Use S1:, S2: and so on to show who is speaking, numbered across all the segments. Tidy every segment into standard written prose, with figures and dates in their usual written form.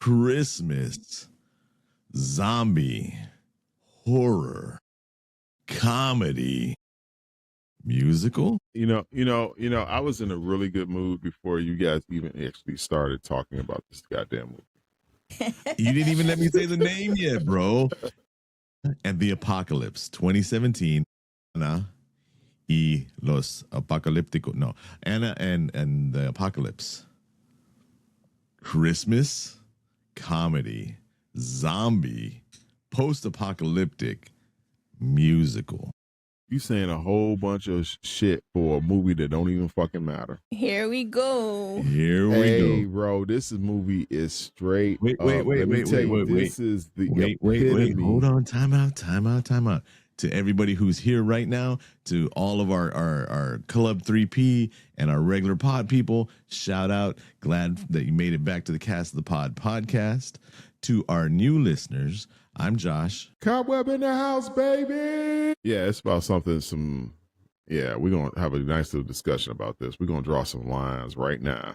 S1: Christmas, zombie, horror, comedy, musical.
S2: I was in a really good mood before you guys even actually started talking about this goddamn movie.
S1: You didn't even let me say the name yet, bro. And the Apocalypse, 2017. Ana y los Apocalípticos. No, Anna and the Apocalypse. Christmas, comedy, zombie, post-apocalyptic, musical.
S2: You saying a whole bunch of shit for a movie that don't even fucking matter.
S3: Here we go.
S2: Hey, bro, this movie is straight.
S1: Wait.
S2: This is the
S1: wait. Hold on. Time out. To everybody who's here right now, to all of our Club 3P and our regular pod people, shout out. Glad that you made it back to the Cast of the Pod podcast. To our new listeners, I'm Josh.
S2: Cobweb in the house, baby. Yeah, it's about something, we're going to have a nice little discussion about this. We're going to draw some lines right now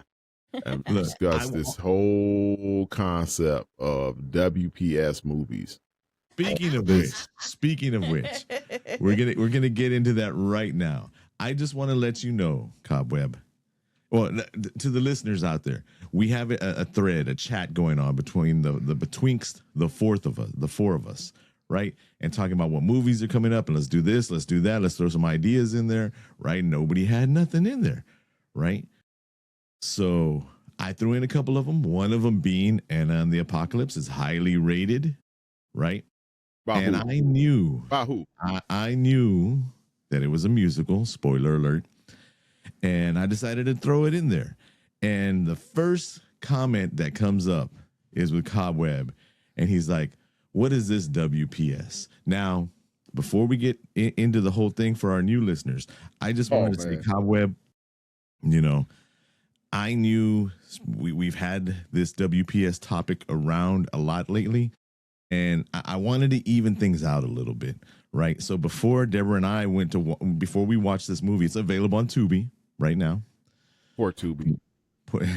S2: and discuss this whole concept of WPS movies.
S1: Speaking of which, we're gonna get into that right now. I just want to let you know, Cobweb, well, to the listeners out there, we have a thread, a chat going on between betwixt the four of us, right? And talking about what movies are coming up, and let's do this, let's do that, let's throw some ideas in there, right? Nobody had nothing in there, right? So I threw in a couple of them. One of them being Anna and the Apocalypse is highly rated, right? And I knew I knew that it was a musical, spoiler alert, and I decided to throw it in there. And the first comment that comes up is with Cobweb, and he's like, what is this WPS? Now, before we get into the whole thing for our new listeners, I just wanted to say, Cobweb, I knew we've had this WPS topic around a lot lately. And I wanted to even things out a little bit, right? So before Deborah and I before we watched this movie, it's available on Tubi right now.
S2: Poor Tubi.
S3: Not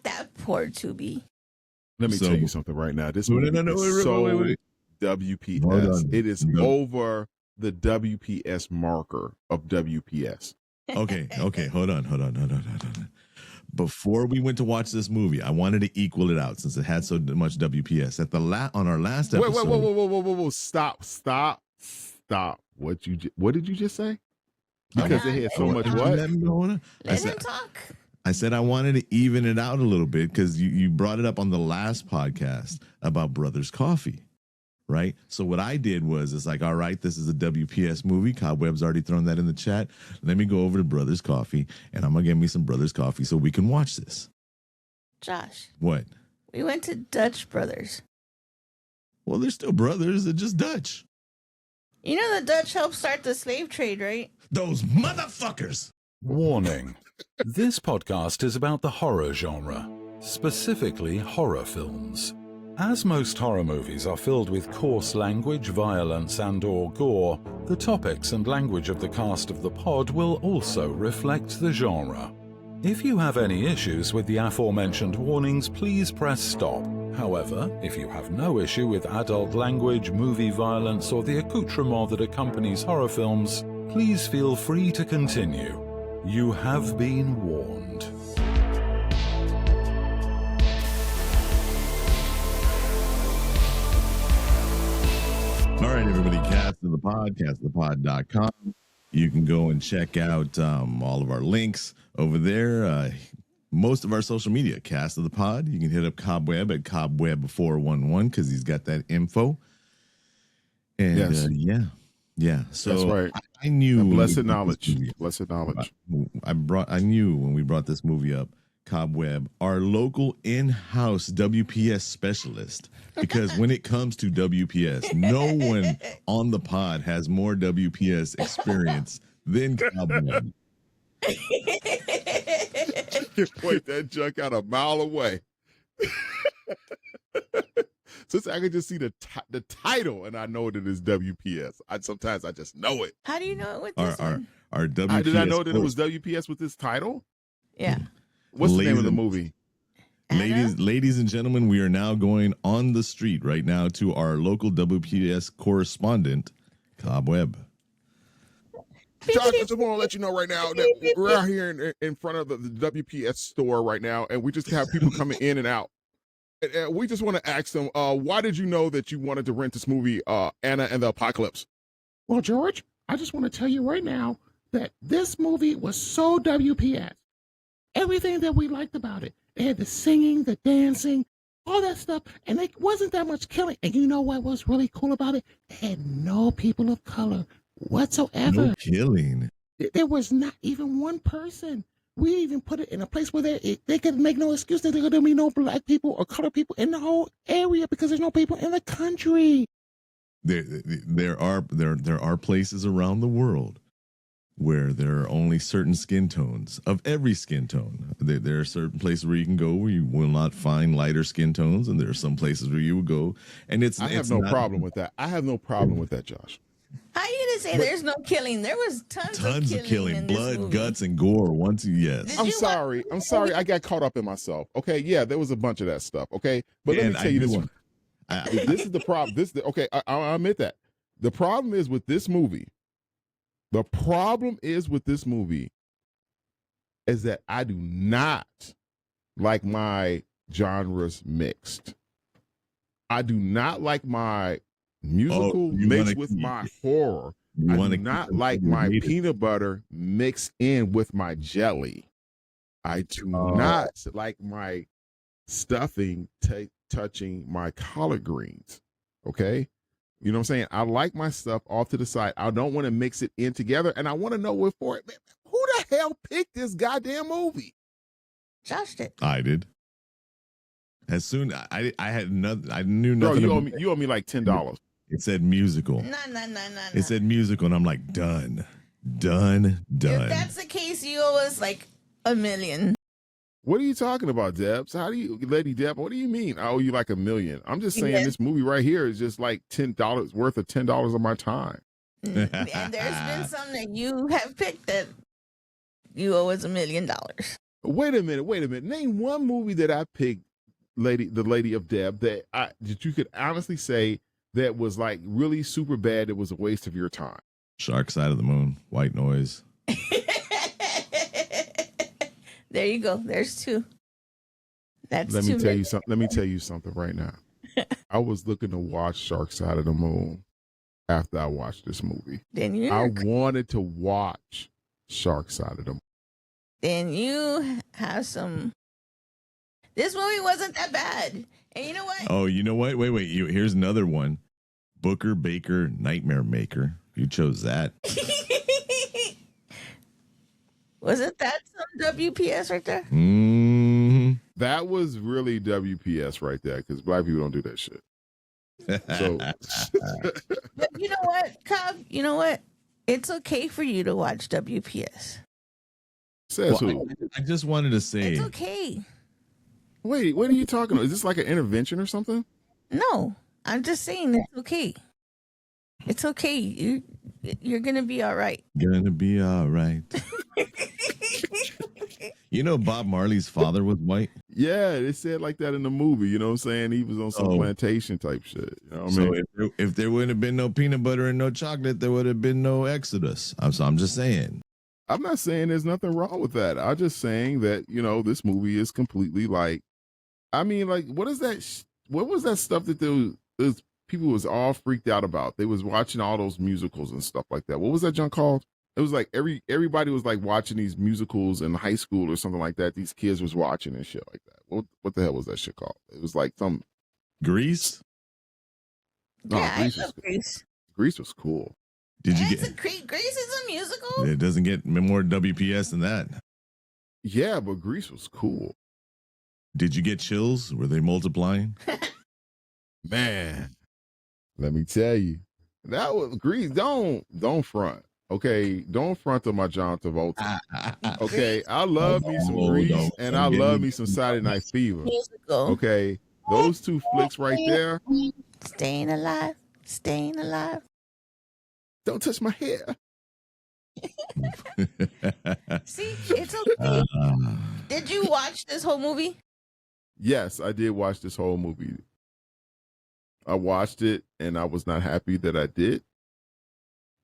S3: that poor Tubi.
S2: Let me tell you something right now. This movie is so WPS. It is over the WPS marker of WPS.
S1: Okay. Hold on. Before we went to watch this movie, I wanted to equal it out since it had so much WPS. On our last episode.
S2: Whoa! Stop! What did you just say? Because it had so much what?
S3: Let him talk.
S1: I said I wanted to even it out a little bit because you brought it up on the last podcast about Brothers Coffee, right? So what I did was, it's like, all right, this is a WPS movie. Cobweb's already thrown that in the chat. Let me go over to Brothers Coffee, and I'm going to get me some Brothers Coffee so we can watch this.
S3: Josh.
S1: What?
S3: We went to Dutch Brothers.
S1: Well, they're still brothers. They're just Dutch.
S3: You know the Dutch helped start the slave trade, right?
S1: Those motherfuckers.
S4: Warning. This podcast is about the horror genre, specifically horror films. As most horror movies are filled with coarse language, violence, and/or gore, the topics and language of the cast of the pod will also reflect the genre. If you have any issues with the aforementioned warnings, please press stop. However, if you have no issue with adult language, movie violence, or the accoutrement that accompanies horror films, please feel free to continue. You have been warned.
S1: All right, everybody, Cast of the Pod, castofthepod.com. You can go and check out all of our links over there. Most of our social media, Cast of the Pod. You can hit up Cobweb at Cobweb411 because he's got that info. And
S2: yes.
S1: Yeah. So
S2: that's right.
S1: I knew.
S2: Blessed knowledge.
S1: I knew when we brought this movie up, Cobweb, our local in-house WPS specialist, because when it comes to WPS, no one on the pod has more WPS experience than Cobweb.
S2: You can point that junk out a mile away. Since I can just see the title and I know that it's WPS. Sometimes I just know it.
S3: How do you know it with this one?
S1: Our WPS.
S2: Did I know that it was WPS with this title?
S3: Yeah.
S2: What's the name of the movie?
S1: Ladies and gentlemen, we are now going on the street right now to our local WPS correspondent, Cobweb.
S2: Josh, I just want to let you know right now that we're out here in front of the WPS store right now, and we just have people coming in and out. And we just want to ask them, why did you know that you wanted to rent this movie, Anna and the Apocalypse?
S5: Well, George, I just want to tell you right now that this movie was so WPS. Everything that we liked about it. They had the singing, the dancing, all that stuff, and it wasn't that much killing. And you know what was really cool about it? They had no people of color whatsoever.
S1: No killing.
S5: There was not even one person. We even put it in a place where they could make no excuse that there could be no black people or color people in the whole area because there's no people in the country.
S1: There are places around the world where there are only certain skin tones of every skin tone. There are certain places where you can go where you will not find lighter skin tones, and there are some places where you will go, and I
S2: have no problem with that. I have no problem with that, Josh.
S3: How are you gonna say there's no killing? There was tons of killing,
S1: blood, guts, and gore. Yes.
S2: I'm sorry. I got caught up in myself. Okay, yeah, there was a bunch of that stuff. Okay, but let me tell you this. This is the problem. Okay, I admit that. The problem is with this movie. The problem is with this movie is that I do not like my genres mixed. I do not like my musical mixed with my horror. I do not like my peanut butter mixed in with my jelly. I do not like my stuffing touching my collard greens. Okay? You know what I'm saying? I like my stuff off to the side. I don't want to mix it in together, and I want to know what for it. Man, who the hell picked this goddamn movie?
S3: Josh did.
S1: I did. As soon I had nothing. I knew nothing.
S2: Bro, you owe me like $10.
S1: It said musical.
S3: No.
S1: It said musical, and I'm like, done. If
S3: that's the case, you owe us like $1 million.
S2: What are you talking about, Debs? Lady Deb, what do you mean? I owe you like $1 million. I'm just saying This movie right here is just like $10 worth of $10 of my time.
S3: And there's been some that you have picked that you owe us $1 million.
S2: Wait a minute. Name one movie that I picked, the Lady of Deb, that you could honestly say that was like really super bad. It was a waste of your time.
S1: Shark Side of the Moon, White Noise.
S3: There you go. There's two. Let
S2: me tell you something right now. I was looking to watch Shark Side of the Moon after I watched this movie. I wanted to watch Shark Side of the Moon.
S3: Then you have some. This movie wasn't that bad. And you know what?
S1: Oh, you know what? Wait. Here's another one. Booker Baker, Nightmare Maker. You chose that.
S3: Wasn't that some WPS right there?
S1: Mm-hmm.
S2: That was really WPS right there, because black people don't do that shit. So,
S3: but you know what, Cobb? You know what? It's okay for you to watch WPS.
S2: Says who?
S1: I just wanted to say.
S3: It's okay.
S2: Wait, what are you talking about? Is this like an intervention or something?
S3: No, I'm just saying it's okay. It's okay. You're gonna be all right.
S1: Gonna be all right. You know Bob Marley's father was white?
S2: Yeah, they said like that in the movie. You know what I'm saying? He was on some plantation type shit. You know what I mean?
S1: If there wouldn't have been no peanut butter and no chocolate, there would have been no Exodus. I'm just saying.
S2: I'm not saying there's nothing wrong with that. I'm just saying that, this movie is completely like, what is that? What was that stuff that those people was all freaked out about? They was watching all those musicals and stuff like that. What was that junk called? It was like everybody was like watching these musicals in high school or something like that. These kids was watching and shit like that. What the hell was that shit called? It was like some
S1: Grease.
S2: No,
S3: yeah, I love Grease.
S2: Grease was cool.
S3: Grease is a musical.
S1: It doesn't get more WPS than that.
S2: Yeah, but Grease was cool.
S1: Did you get chills? Were they multiplying?
S2: Man, let me tell you, that was Grease. Don't front. Okay, don't front on my John Travolta. Okay, I love me some Grease and I love me some Saturday Night Fever. Okay, those two flicks right there.
S3: Staying alive.
S2: Don't touch my hair.
S3: See, it's okay. Did you watch this whole movie?
S2: Yes, I did watch this whole movie. I watched it and I was not happy that I did.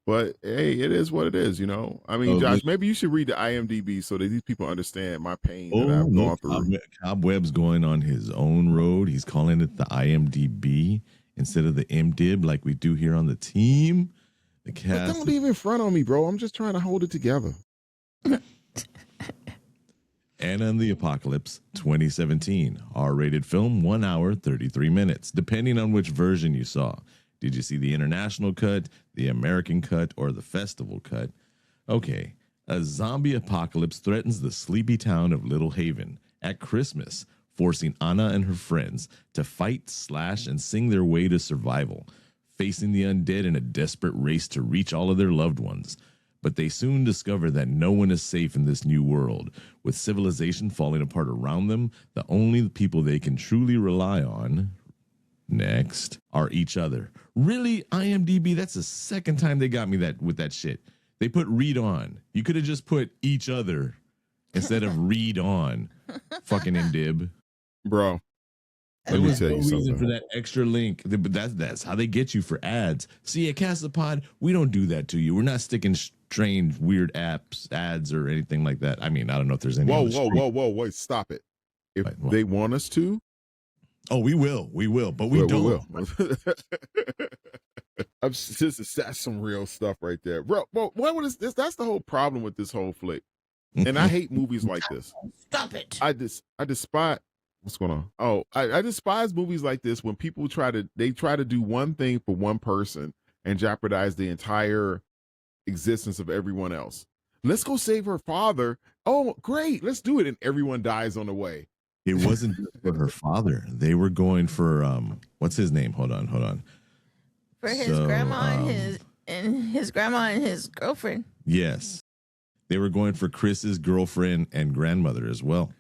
S2: But hey, it is what it is, you know. I mean, Josh, maybe you should read the IMDb so that these people understand my pain that I've gone through.
S1: Cobweb's going on his own road. He's calling it the IMDb instead of the MDib like we do here on the team. The cast.
S2: Don't even front on me, bro. I'm just trying to hold it together.
S1: Anna and the Apocalypse 2017. R-rated film, 1 hour, 33 minutes, depending on which version you saw. Did you see the international cut, the American cut, or the festival cut? Okay, a zombie apocalypse threatens the sleepy town of Little Haven at Christmas, forcing Anna and her friends to fight, slash, and sing their way to survival, facing the undead in a desperate race to reach all of their loved ones. But they soon discover that no one is safe in this new world. With civilization falling apart around them, the only people they can truly rely on, next, are each other. Really, IMDb, that's the second time they got me with that shit. They put read on. You could have just put each other instead of read on. Fucking MDib.
S2: Bro, let me tell you something.
S1: For that extra link, but that's how they get you for ads. See, at Castapod, we don't do that to you. We're not sticking strange, weird ads or anything like that. I mean, I don't know if there's any.
S2: Whoa, wait, stop it. If they want us to.
S1: Oh, we will, but we don't.
S2: We will. That's some real stuff right there, bro. What is this? That's the whole problem with this whole flick, and I hate movies like this.
S3: Stop it!
S2: I despise. What's going on? Oh, I despise movies like this when people try to do one thing for one person and jeopardize the entire existence of everyone else. Let's go save her father. Oh, great, let's do it, and everyone dies on the way.
S1: It wasn't for her father. They were going for what's his name? Hold on.
S3: For his grandma and his grandma and his girlfriend.
S1: Yes, they were going for Chris's girlfriend and grandmother as well.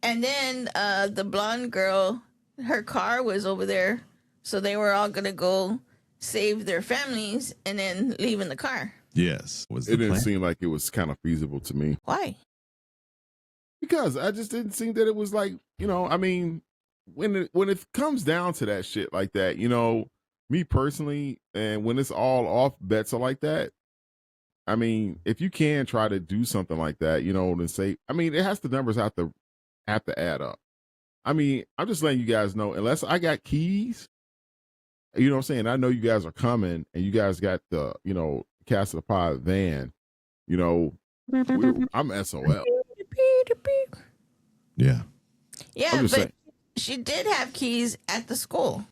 S3: And then the blonde girl, her car was over there, so they were all gonna go save their families and then leave in the car.
S1: Yes,
S2: it didn't seem like it was kind of feasible to me.
S3: Why?
S2: Because I just didn't think that it was like, you know, I mean, when it comes down to that shit like that, you know, me personally, and when it's all off bets are like that, I mean, if you can try to do something like that, you know, and say, I mean, it has the numbers have to add up. I mean, I'm just letting you guys know, unless I got keys, you know what I'm saying? I know you guys are coming and you guys got the, you know, Cast of the Pod van, you know, I'm SOL.
S3: Yeah, but saying. She did have keys at the school.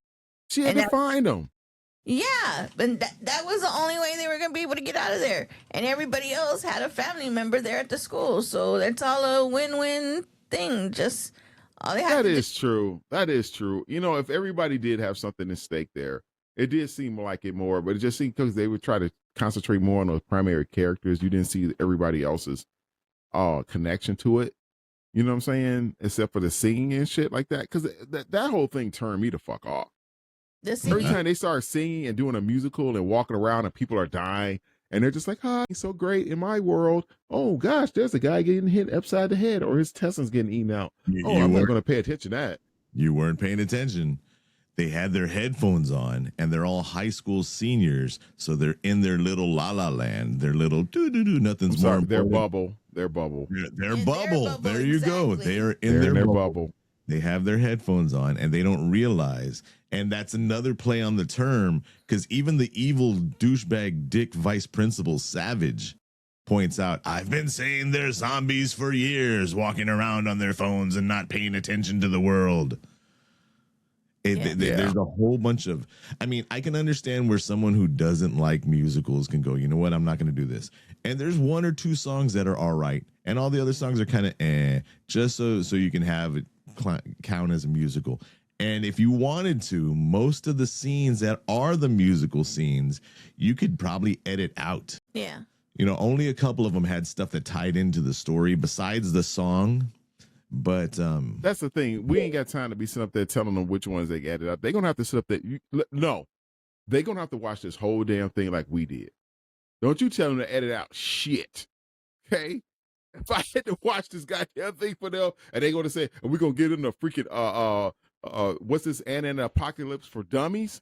S2: She had to find them.
S3: Yeah, but that was the only way they were going to be able to get out of there. And everybody else had a family member there at the school. So that's all a win-win thing. Just all they have
S2: That is true. That is true. You know, if everybody did have something at stake there, it did seem like it more, but it just seemed because they would try to concentrate more on those primary characters. You didn't see everybody else's connection to it. You know what I'm saying? Except for the singing and shit like that. Because that whole thing turned me the fuck off. Every time they start singing and doing a musical and walking around and people are dying and they're just like, "Hi, it's so great in my world. Oh gosh, there's a guy getting hit upside the head or his intestines getting eaten out. I'm not going to pay attention to that."
S1: You weren't paying attention. They had their headphones on and they're all high school seniors. So they're in their little la-la land, their little doo-doo-doo, nothing's more
S2: Their
S1: important.
S2: bubble.
S1: Their bubble. There you go. They are in
S2: their
S1: their
S2: bubble.
S1: They have their headphones on and they don't realize. And that's another play on the term, because even the evil douchebag dick vice principal Savage points out, "I've been saying they're zombies for years, walking around on their phones and not paying attention to the world." There's a whole bunch of, I mean, I can understand where someone who doesn't like musicals can go, you know what, I'm not going to do this. And there's one or two songs that are all right. And all the other songs are kind of just so you can have it count as a musical. And if you wanted to, most of the scenes that are the musical scenes, you could probably edit out.
S3: Yeah.
S1: You know, only a couple of them had stuff that tied into the story besides the song. But
S2: that's the thing. We ain't got time to be sitting up there telling them which ones they added up. They're going to have to sit up there. No, they're going to have to watch this whole damn thing like we did. Don't you tell them to edit out shit. Okay? if I had to watch this goddamn thing for them, and they going to say, "Are we going to get in the freaking what's this Anna and the Apocalypse for Dummies?"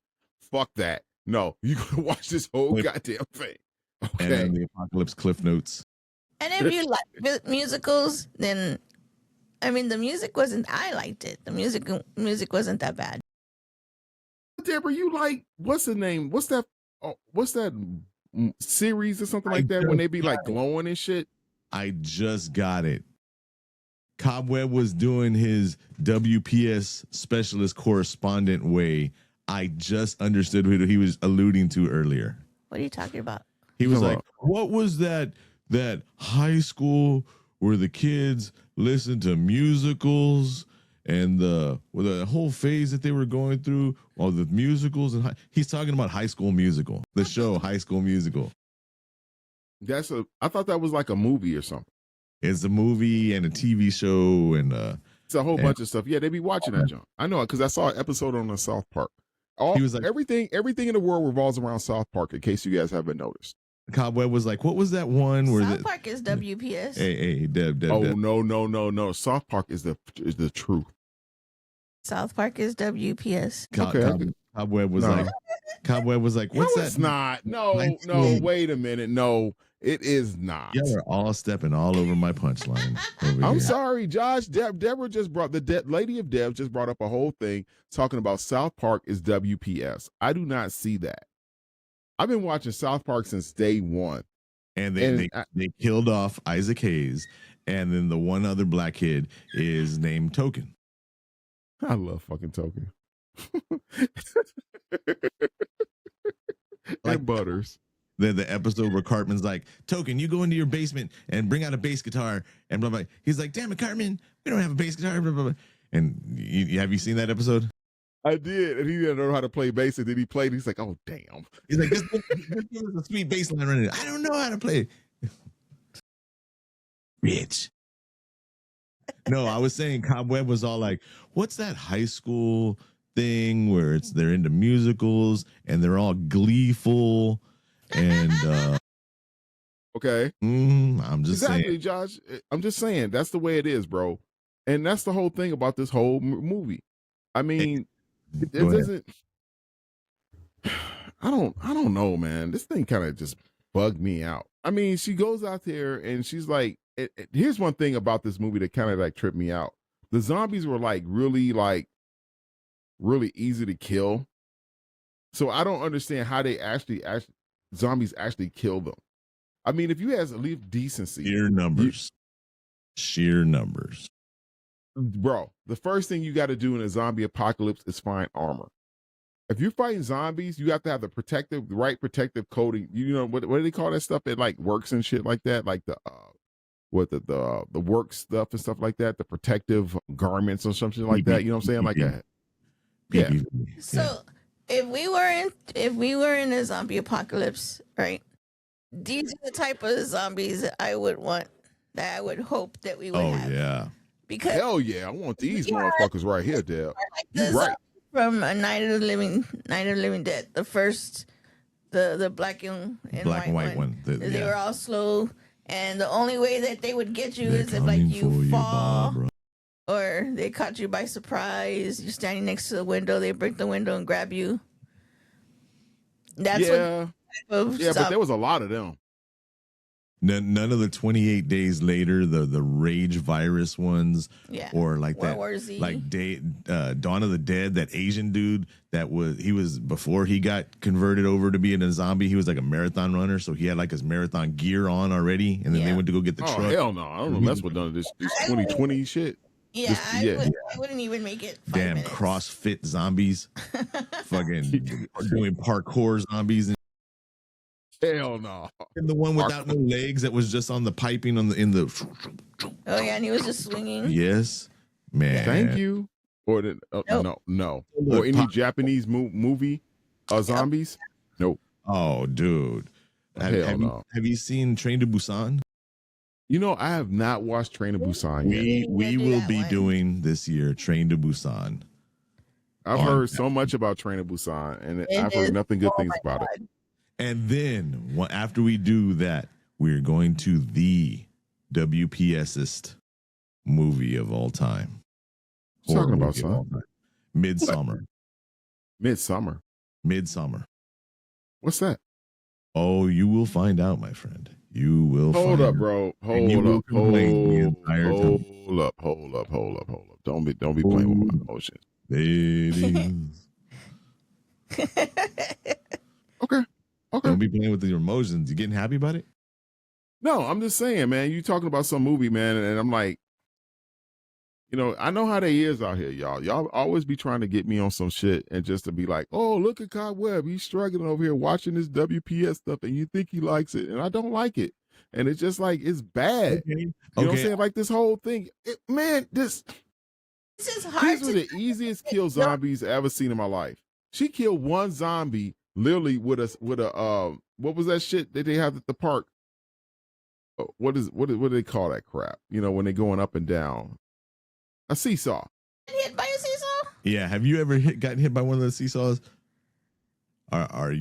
S2: Fuck that. No, you going to watch this whole goddamn thing. Okay.
S1: And the Apocalypse Cliff Notes.
S3: And if you like musicals, then I mean, the music wasn't. I liked it. The music wasn't that bad.
S2: Deborah, you like what's the name? What's that? What's that series or something like that when they be like glowing and shit?
S1: I just got it. Cobweb was doing his WPS specialist correspondent way. I just understood what he was alluding to earlier.
S3: What are you talking about?
S1: He was like, what was that high school where the kids listened to musicals and the whole phase that they were going through, all the musicals, and he's talking about High School Musical, the show High School Musical.
S2: I thought that was like a movie or something.
S1: It's a movie and a TV show and
S2: it's a whole bunch of stuff. Yeah, they be watching that, John. I know it because I saw an episode on the South Park. He was like, everything in the world revolves around South Park. In case you guys haven't noticed,
S1: Cobweb was like, what was that one where
S3: South Park is WPS?
S1: Hey, Deb.
S2: Oh, Deb. No. South Park is the truth.
S3: South Park is WPS.
S1: Cobweb was like, what's that?
S2: It's not. No, wait a minute. No, it is not.
S1: Y'all are all stepping all over my punchline.
S2: I'm sorry, Josh. Deborah just brought Lady of Deb just brought up a whole thing talking about South Park is WPS. I do not see that. I've been watching South Park since day one.
S1: And they killed off Isaac Hayes, and then the one other black kid is named Token.
S2: I love fucking Token. Like Butters.
S1: The episode where Cartman's like, Token, you go into your basement and bring out a bass guitar, and blah blah. He's like, damn it, Cartman, we don't have a bass guitar. Blah, blah, blah. And have you seen that episode?
S2: I did, and he didn't know how to play bass, and then he played. He's like, "Oh damn!"
S1: He's like, "This is a sweet bass line running. I don't know how to play." Bitch. No, I was saying Cobweb was all like, "What's that high school thing where they're into musicals and they're all gleeful and."
S2: Okay.
S1: I'm just
S2: saying,
S1: Josh.
S2: I'm just saying that's the way it is, bro, and that's the whole thing about this whole movie. I mean. It doesn't. I don't know, man. This thing kind of just bugged me out. I mean, she goes out there and she's like, here's one thing about this movie that kind of like tripped me out. The zombies were really easy to kill. So I don't understand how they actually zombies actually kill them. I mean, if you had at least decency,
S1: sheer numbers.
S2: Bro, the first thing you got to do in a zombie apocalypse is find armor. If you're fighting zombies, you have to have the right protective coating. You know what do they call that stuff? It like works and shit like that, like the work stuff and stuff like that, the protective garments or something like that. You know what I'm saying? Like that. Yeah.
S3: So if we were in a zombie apocalypse, right? These are the type of zombies that I would want, that I would hope that we would have.
S1: Oh yeah.
S2: Because hell yeah, I want these motherfuckers right here, Deb.
S3: Like right. From a Night of the Living Dead, the first, the black and white one. They were all slow, and the only way that they would get you is if like you fall, or they caught you by surprise. You're standing next to the window, they break the window and grab you. That's
S2: but there was a lot of them.
S1: None of the 28 days later, the rage virus ones, or like World War Z. Like Dawn of the Dead, that Asian dude he was before he got converted over to being a zombie. He was like a marathon runner, so he had like his marathon gear on already, and then they went to go get the truck.
S2: Hell no, I don't know. That's what done this 2020 shit.
S3: Yeah, I wouldn't even make it.
S1: Damn minutes. CrossFit zombies, fucking doing parkour zombies.
S2: Hell no.
S1: And the one without no legs that was just on the piping in the.
S3: Oh yeah, and he was just swinging.
S1: Yes, man.
S2: Thank you. Or no. Or any Japanese movie zombies? Nope.
S1: Oh, dude. Have you seen Train to Busan?
S2: You know, I have not watched Train to Busan yet.
S1: We will be doing this year Train to Busan.
S2: I've heard so much about Train to Busan, and I've heard nothing good things about it.
S1: And then after we do that, we're going to the WPSest movie of all time.
S2: Talking about something.
S1: Midsummer.
S2: Midsummer. What's that?
S1: Oh, you will find out, my friend. You will
S2: hold
S1: find
S2: up, bro. Hold up. Don't be playing with my emotions.
S1: Ladies.
S2: Okay.
S1: Don't be playing with your emotions. You getting happy about it?
S2: No, I'm just saying, man, you talking about some movie, man, and I'm like, you know, I know how they is out here, y'all. Y'all always be trying to get me on some shit and just to be like, oh, look at Cobweb. He's struggling over here watching this WPS stuff and you think he likes it. And I don't like it. And it's just like, it's bad. Okay. You know what I'm saying? Like this whole thing, this
S3: is hard.
S2: These were the easiest kill zombies I ever seen in my life. She killed one zombie literally with a what was that shit that they have at the park? What do they call that crap? You know, when they're going up and down. A seesaw.
S3: Hit by a seesaw?
S1: Yeah. Have you ever gotten hit by one of those seesaws? Or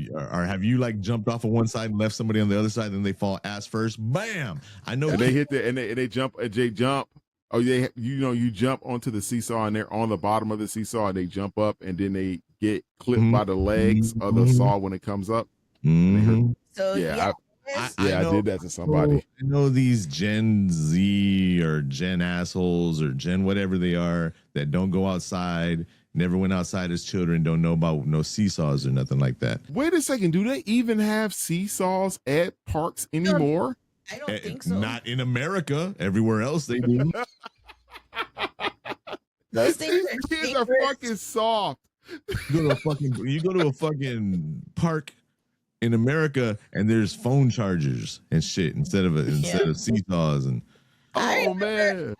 S1: have you like jumped off of one side and left somebody on the other side and they fall ass first? Bam! I know.
S2: And they hit and they jump. Oh, you jump onto the seesaw and they're on the bottom of the seesaw and they jump up and then they get clipped by the legs of the saw when it comes up.
S3: So
S2: yeah. I did that to somebody.
S1: I know these Gen Z or Gen assholes or Gen whatever they are that don't go outside, never went outside as children, don't know about no seesaws or nothing like that.
S2: Wait a second. Do they even have seesaws at parks anymore?
S3: I don't think so.
S1: Not in America. Everywhere else they do.
S3: Those things
S2: kids are fucking soft.
S1: You go to a fucking park in America and there's phone chargers and shit instead of seesaws and
S3: I remember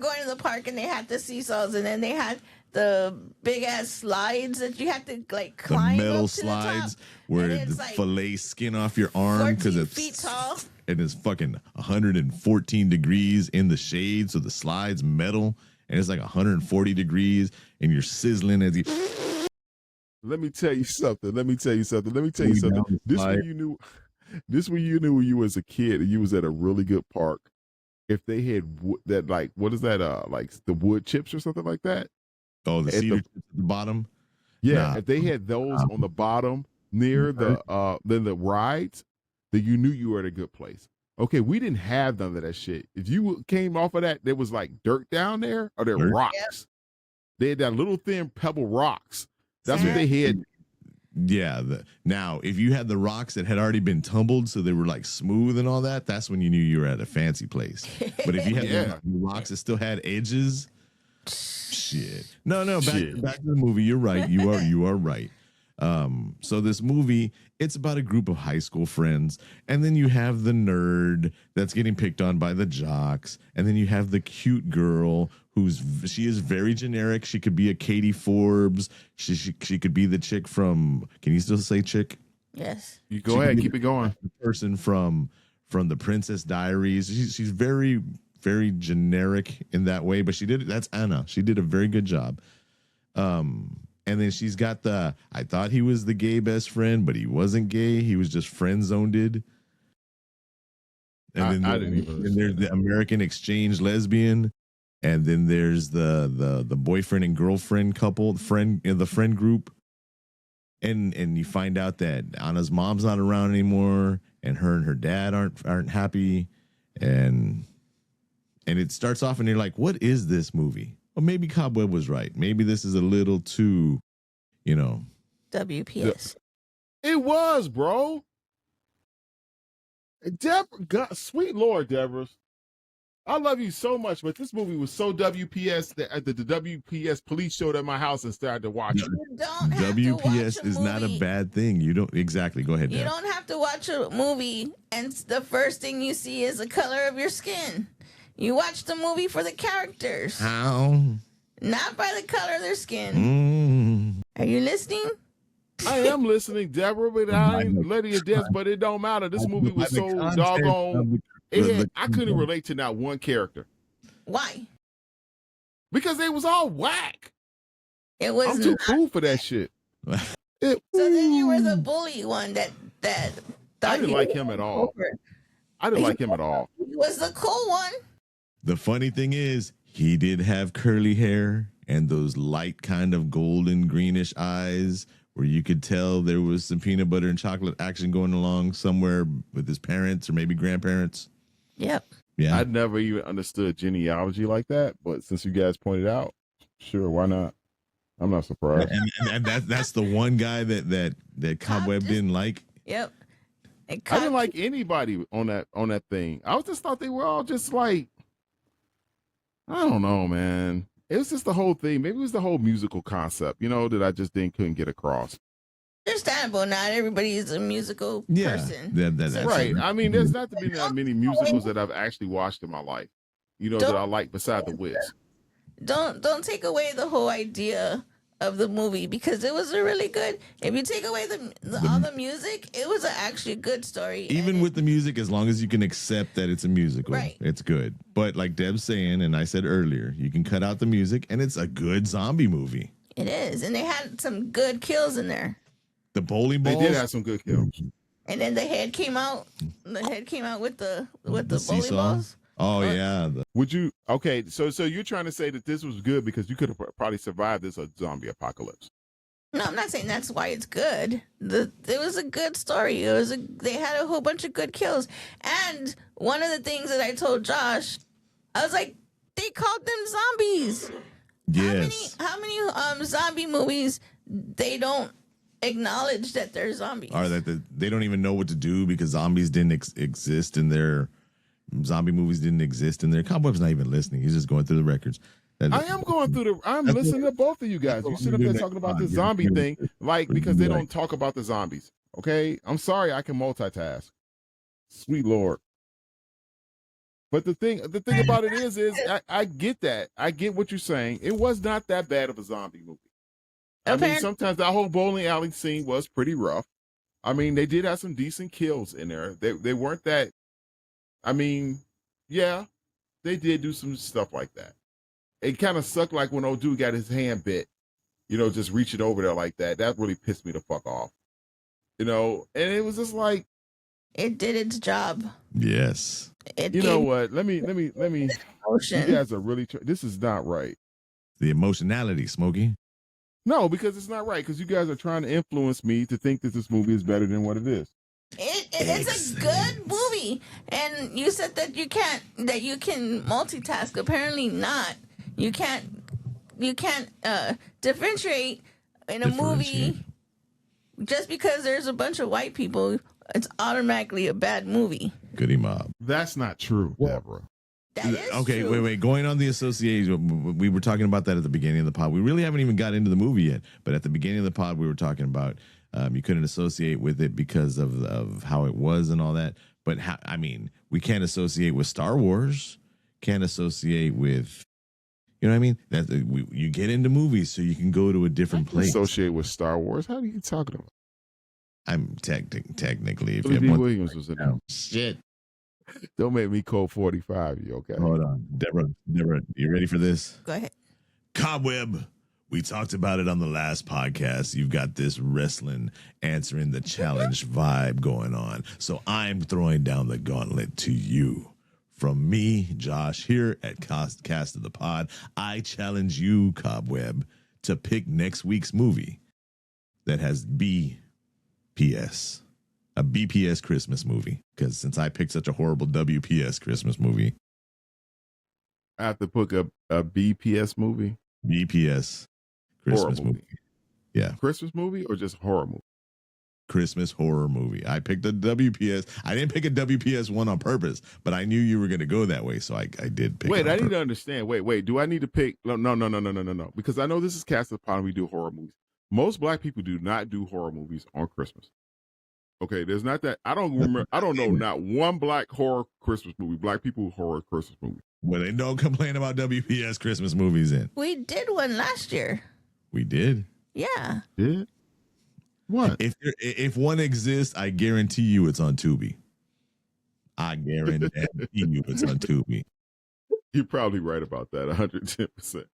S3: going to the park and they had the seesaws and then they had the big ass slides that you had to like climb
S1: the metal
S3: up to
S1: slides
S3: the top,
S1: where it
S3: like
S1: fillet skin off your arm because it's
S3: feet tall
S1: and it's fucking 114 degrees in the shade, so the slide's metal and it's like 140 degrees and you're sizzling as you.
S2: Let me tell you something. This when you knew when you was a kid and you was at a really good park. If they had that, like, what is that? Like the wood chips or something like that.
S1: Oh, the cedar chips at the bottom.
S2: Yeah, if they had those on the bottom near the rides, then you knew you were at a good place. Okay, we didn't have none of that shit. If you came off of that, there was like dirt down there or there rocks. Yep. They had that little thin pebble rocks. That's what they had.
S1: Yeah. Now, if you had the rocks that had already been tumbled, so they were like smooth and all that, that's when you knew you were at a fancy place. But if you had the rocks that still had edges, shit. No. Back to the movie. You're right. You are right. So this movie, it's about a group of high school friends, and then you have the nerd that's getting picked on by the jocks, and then you have the cute girl she is very generic. She could be a Katie Forbes. She could be the chick from. Can you still say chick?
S3: Yes.
S2: You go ahead. Keep it going.
S1: The person from the Princess Diaries. She's very, very generic in that way, but that's Anna. She did a very good job. And then she's got I thought he was the gay best friend, but he wasn't gay. He was just friend zoned. And then there's the American exchange lesbian. And then there's the boyfriend and girlfriend couple, the friend group. And you find out that Anna's mom's not around anymore, and her dad aren't happy. And it starts off and you're like, what is this movie? Well, maybe Cobweb was right. Maybe this is a little too,
S3: WPS.
S2: It was, bro. Sweet Lord, Deborah. I love you so much, but this movie was so WPS that the WPS police showed at my house and started to watch it.
S3: You don't have
S1: WPS
S3: to watch
S1: is
S3: a
S1: not a
S3: movie.
S1: bad thing. You don't exactly. Go ahead.
S3: You don't have to watch a movie and the first thing you see is the color of your skin. You watch the movie for the characters.
S1: How?
S3: Not by the color of their skin. Are you listening?
S2: I am listening, Deborah, but I ain't letting you dance, but it don't matter. This movie was so doggone. I couldn't relate to not one character.
S3: Why?
S2: Because they was all whack.
S3: It was.
S2: I'm too cool for that shit.
S3: So then you were the bully one that
S2: I didn't like him at all. I didn't like him at all.
S3: He was the cool one.
S1: The funny thing is, he did have curly hair and those light kind of golden greenish eyes where you could tell there was some peanut butter and chocolate action going along somewhere with his parents or maybe grandparents.
S3: Yep.
S1: Yeah.
S2: I never even understood genealogy like that, but since you guys pointed out, sure, why not? I'm not surprised.
S1: And that's the one guy that Cobweb didn't like.
S3: Yep.
S2: I didn't like anybody on that thing. I just thought they were all just like, I don't know, man. It was just the whole thing. Maybe it was the whole musical concept, that I just couldn't get across.
S3: Understandable. Not everybody is a musical person.
S1: That's
S2: right. I mean, there's not been that many musicals that I've actually watched in my life, that I like beside The Wiz.
S3: Don't take away the whole idea of the movie because it was a really good. If you take away all the music, it was actually a good story.
S1: Even with the music, as long as you can accept that it's a musical,
S3: right.
S1: It's good. But like Deb's saying, and I said earlier, you can cut out the music, and it's a good zombie movie.
S3: It is, and they had some good kills in there.
S1: The bowling balls.
S2: They did have some good kills.
S3: And then the head came out. The head came out with the bowling
S1: seesaw?
S3: balls.
S1: Oh yeah.
S2: Would you? Okay, so you're trying to say that this was good because you could have probably survived this zombie apocalypse?
S3: No, I'm not saying that's why it's good. It was a good story. They had a whole bunch of good kills, and one of the things that I told Josh, I was like, they called them zombies.
S1: Yes.
S3: How many zombie movies they don't acknowledge that they're zombies?
S1: Or that they don't even know what to do because zombies didn't exist in their. Zombie movies didn't exist in there. Cobweb's not even listening. He's just going through the records.
S2: I am going through I'm listening to both of you guys. You sit up there talking about the zombie thing, because they don't talk about the zombies. Okay? I'm sorry I can multitask. Sweet Lord. But the thing about it is I get that. I get what you're saying. It was not that bad of a zombie movie. I mean, sometimes that whole bowling alley scene was pretty rough. I mean, they did have some decent kills in there. They weren't that. I mean, yeah, they did do some stuff like that. It kind of sucked like when old dude got his hand bit, just reaching over there like that. That really pissed me the fuck off. And it was just like.
S3: It did its job.
S1: Yes.
S2: You know what? Let me.
S3: Emotion.
S2: You guys are really. This is not right.
S1: The emotionality, Smokey.
S2: No, because it's not right. Because you guys are trying to influence me to think that this movie is better than what it is.
S3: It's a good movie, and you said that you can multitask. Apparently not. You can't differentiate in a movie just because there's a bunch of white people. It's automatically a bad movie.
S1: Goody mob.
S2: That's not true, Deborah.
S3: That is
S1: okay.
S3: true.
S1: Wait. Going on the association, we were talking about that at the beginning of the pod. We really haven't even got into the movie yet, but at the beginning of the pod, we were talking about. You couldn't associate with it because of how it was and all that. But we can't associate with Star Wars. Can't associate with, you know what I mean? You get into movies so you can go to a different place.
S2: Associate with Star Wars? How are you talking about?
S1: I'm technically. If
S2: Billy Williams was in there.
S1: Shit.
S2: Don't make me code 45. You okay?
S1: Hold on, Deborah, you ready for this?
S3: Go ahead.
S1: Cobweb. We talked about it on the last podcast. You've got this wrestling answering the challenge vibe going on. So I'm throwing down the gauntlet to you. From me, Josh, here at Cast of the Pod, I challenge you, Cobweb, to pick next week's movie that has BPS, a BPS Christmas movie. Because since I picked such a horrible WPS Christmas movie.
S2: I have to pick a BPS movie?
S1: BPS Christmas movie. Yeah.
S2: Christmas movie or just horror movie?
S1: Christmas horror movie. I picked a WPS. I didn't pick a WPS one on purpose, but I knew you were going to go that way, so I did pick.
S2: Wait, I need to understand. Wait. Do I need to pick? No. Because I know this is Cast of the Pod and we do horror movies. Most black people do not do horror movies on Christmas. Okay, there's not that. I don't remember. I don't know not one black horror Christmas movie. Black people horror Christmas movie.
S1: Well, they don't complain about WPS Christmas movies in.
S3: We did one last year.
S1: We did.
S3: Yeah.
S2: Did? What?
S1: If one exists, I guarantee you it's on Tubi. I guarantee you it's on Tubi.
S2: You're probably right about that, 110%.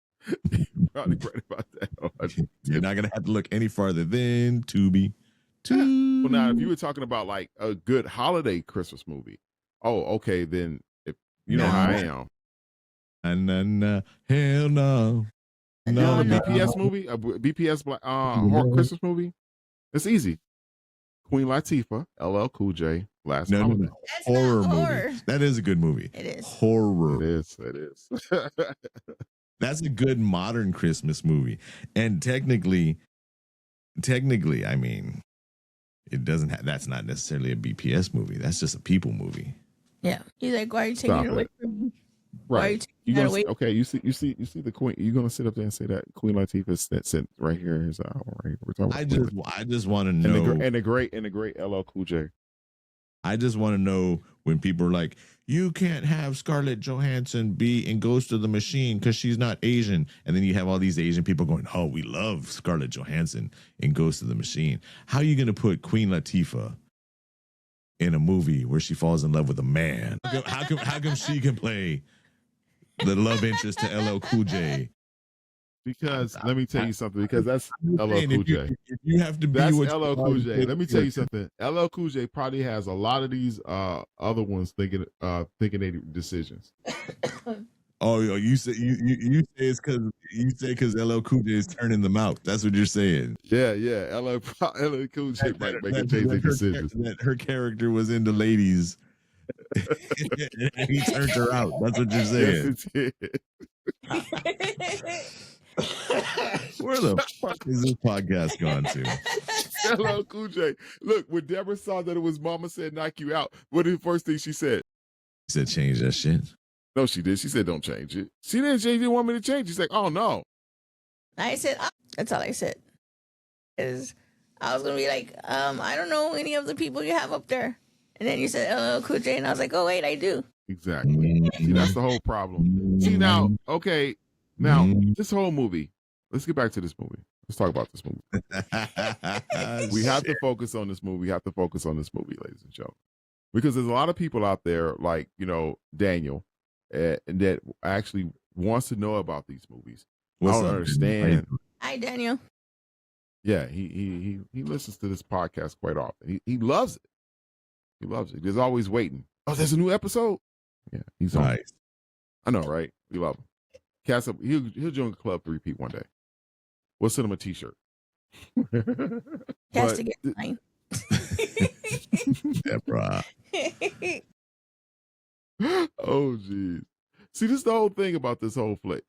S2: You're probably right about that. 110%.
S1: You're not gonna have to look any farther than Tubi.
S2: Well, now if you were talking about like a good holiday Christmas movie, Oh, okay. Then if you know how I am.
S1: And hell no.
S2: No, the BPS movie, BPS horror Christmas movie. It's easy. Queen Latifah, LL Cool J, Last Holiday.
S1: Horror movie. That is a good movie.
S3: It is.
S1: Horror.
S2: It is.
S1: That's a good modern Christmas movie. And technically, I mean, it doesn't have, that's not necessarily a BPS movie. That's just a people movie.
S3: Yeah. He's like, why are you taking it away from me?
S2: Right. Okay, you see the Queen. You're gonna sit up there and say that Queen Latifah sit right here is right here. We're talking about
S1: I just want to know,
S2: and the great LL Cool J.
S1: I just want to know when people are like, you can't have Scarlett Johansson be in Ghost of the Machine because she's not Asian, and then you have all these Asian people going, oh, we love Scarlett Johansson in Ghost of the Machine. How are you gonna put Queen Latifah in a movie where she falls in love with a man? How come she can play the love interest to LL Cool J?
S2: Because let me tell you something. Because that's LL Cool J.
S1: If you have to be,
S2: that's LL Cool J. Let me tell you something. LL Cool J probably has a lot of these other ones thinking they decisions.
S1: Oh, you say it's because LL Cool J is turning them out. That's what you're saying.
S2: Yeah. LL Cool J might make it change their decisions.
S1: That her character was into ladies. And he turned her out. That's what you're saying. Where the fuck is this podcast gone to?
S2: LL Cool J. Look, when Deborah saw that it was Mama Said Knock You Out, what is the first thing she said?
S1: She said, change that shit.
S2: No, she did. She said, don't change it. She didn't change it. Didn't want me to change. She's like, oh, no.
S3: I said, oh. That's all I said. Is I was going to be like, I don't know any of the people you have up there. And then you said LL Cool J, and I was like, oh, wait, I do.
S2: Exactly. See, that's the whole problem. See, now, okay, this whole movie, let's get back to this movie. Let's talk about this movie. We have to focus on this movie. We have to focus on this movie, ladies and gentlemen. Because there's a lot of people out there like, Daniel, that actually wants to know about these movies. I don't understand.
S3: Hi, Daniel.
S2: Yeah, he listens to this podcast quite often. He loves it. He loves it. He's always waiting. Oh, there's a new episode? Yeah, he's nice. I know, right? We love him. Cast up. He'll join Club 3P one day. We'll send him a T-shirt.
S3: Has to get mine.
S1: Deborah.
S2: Oh, geez. See, this is the whole thing about this whole flick.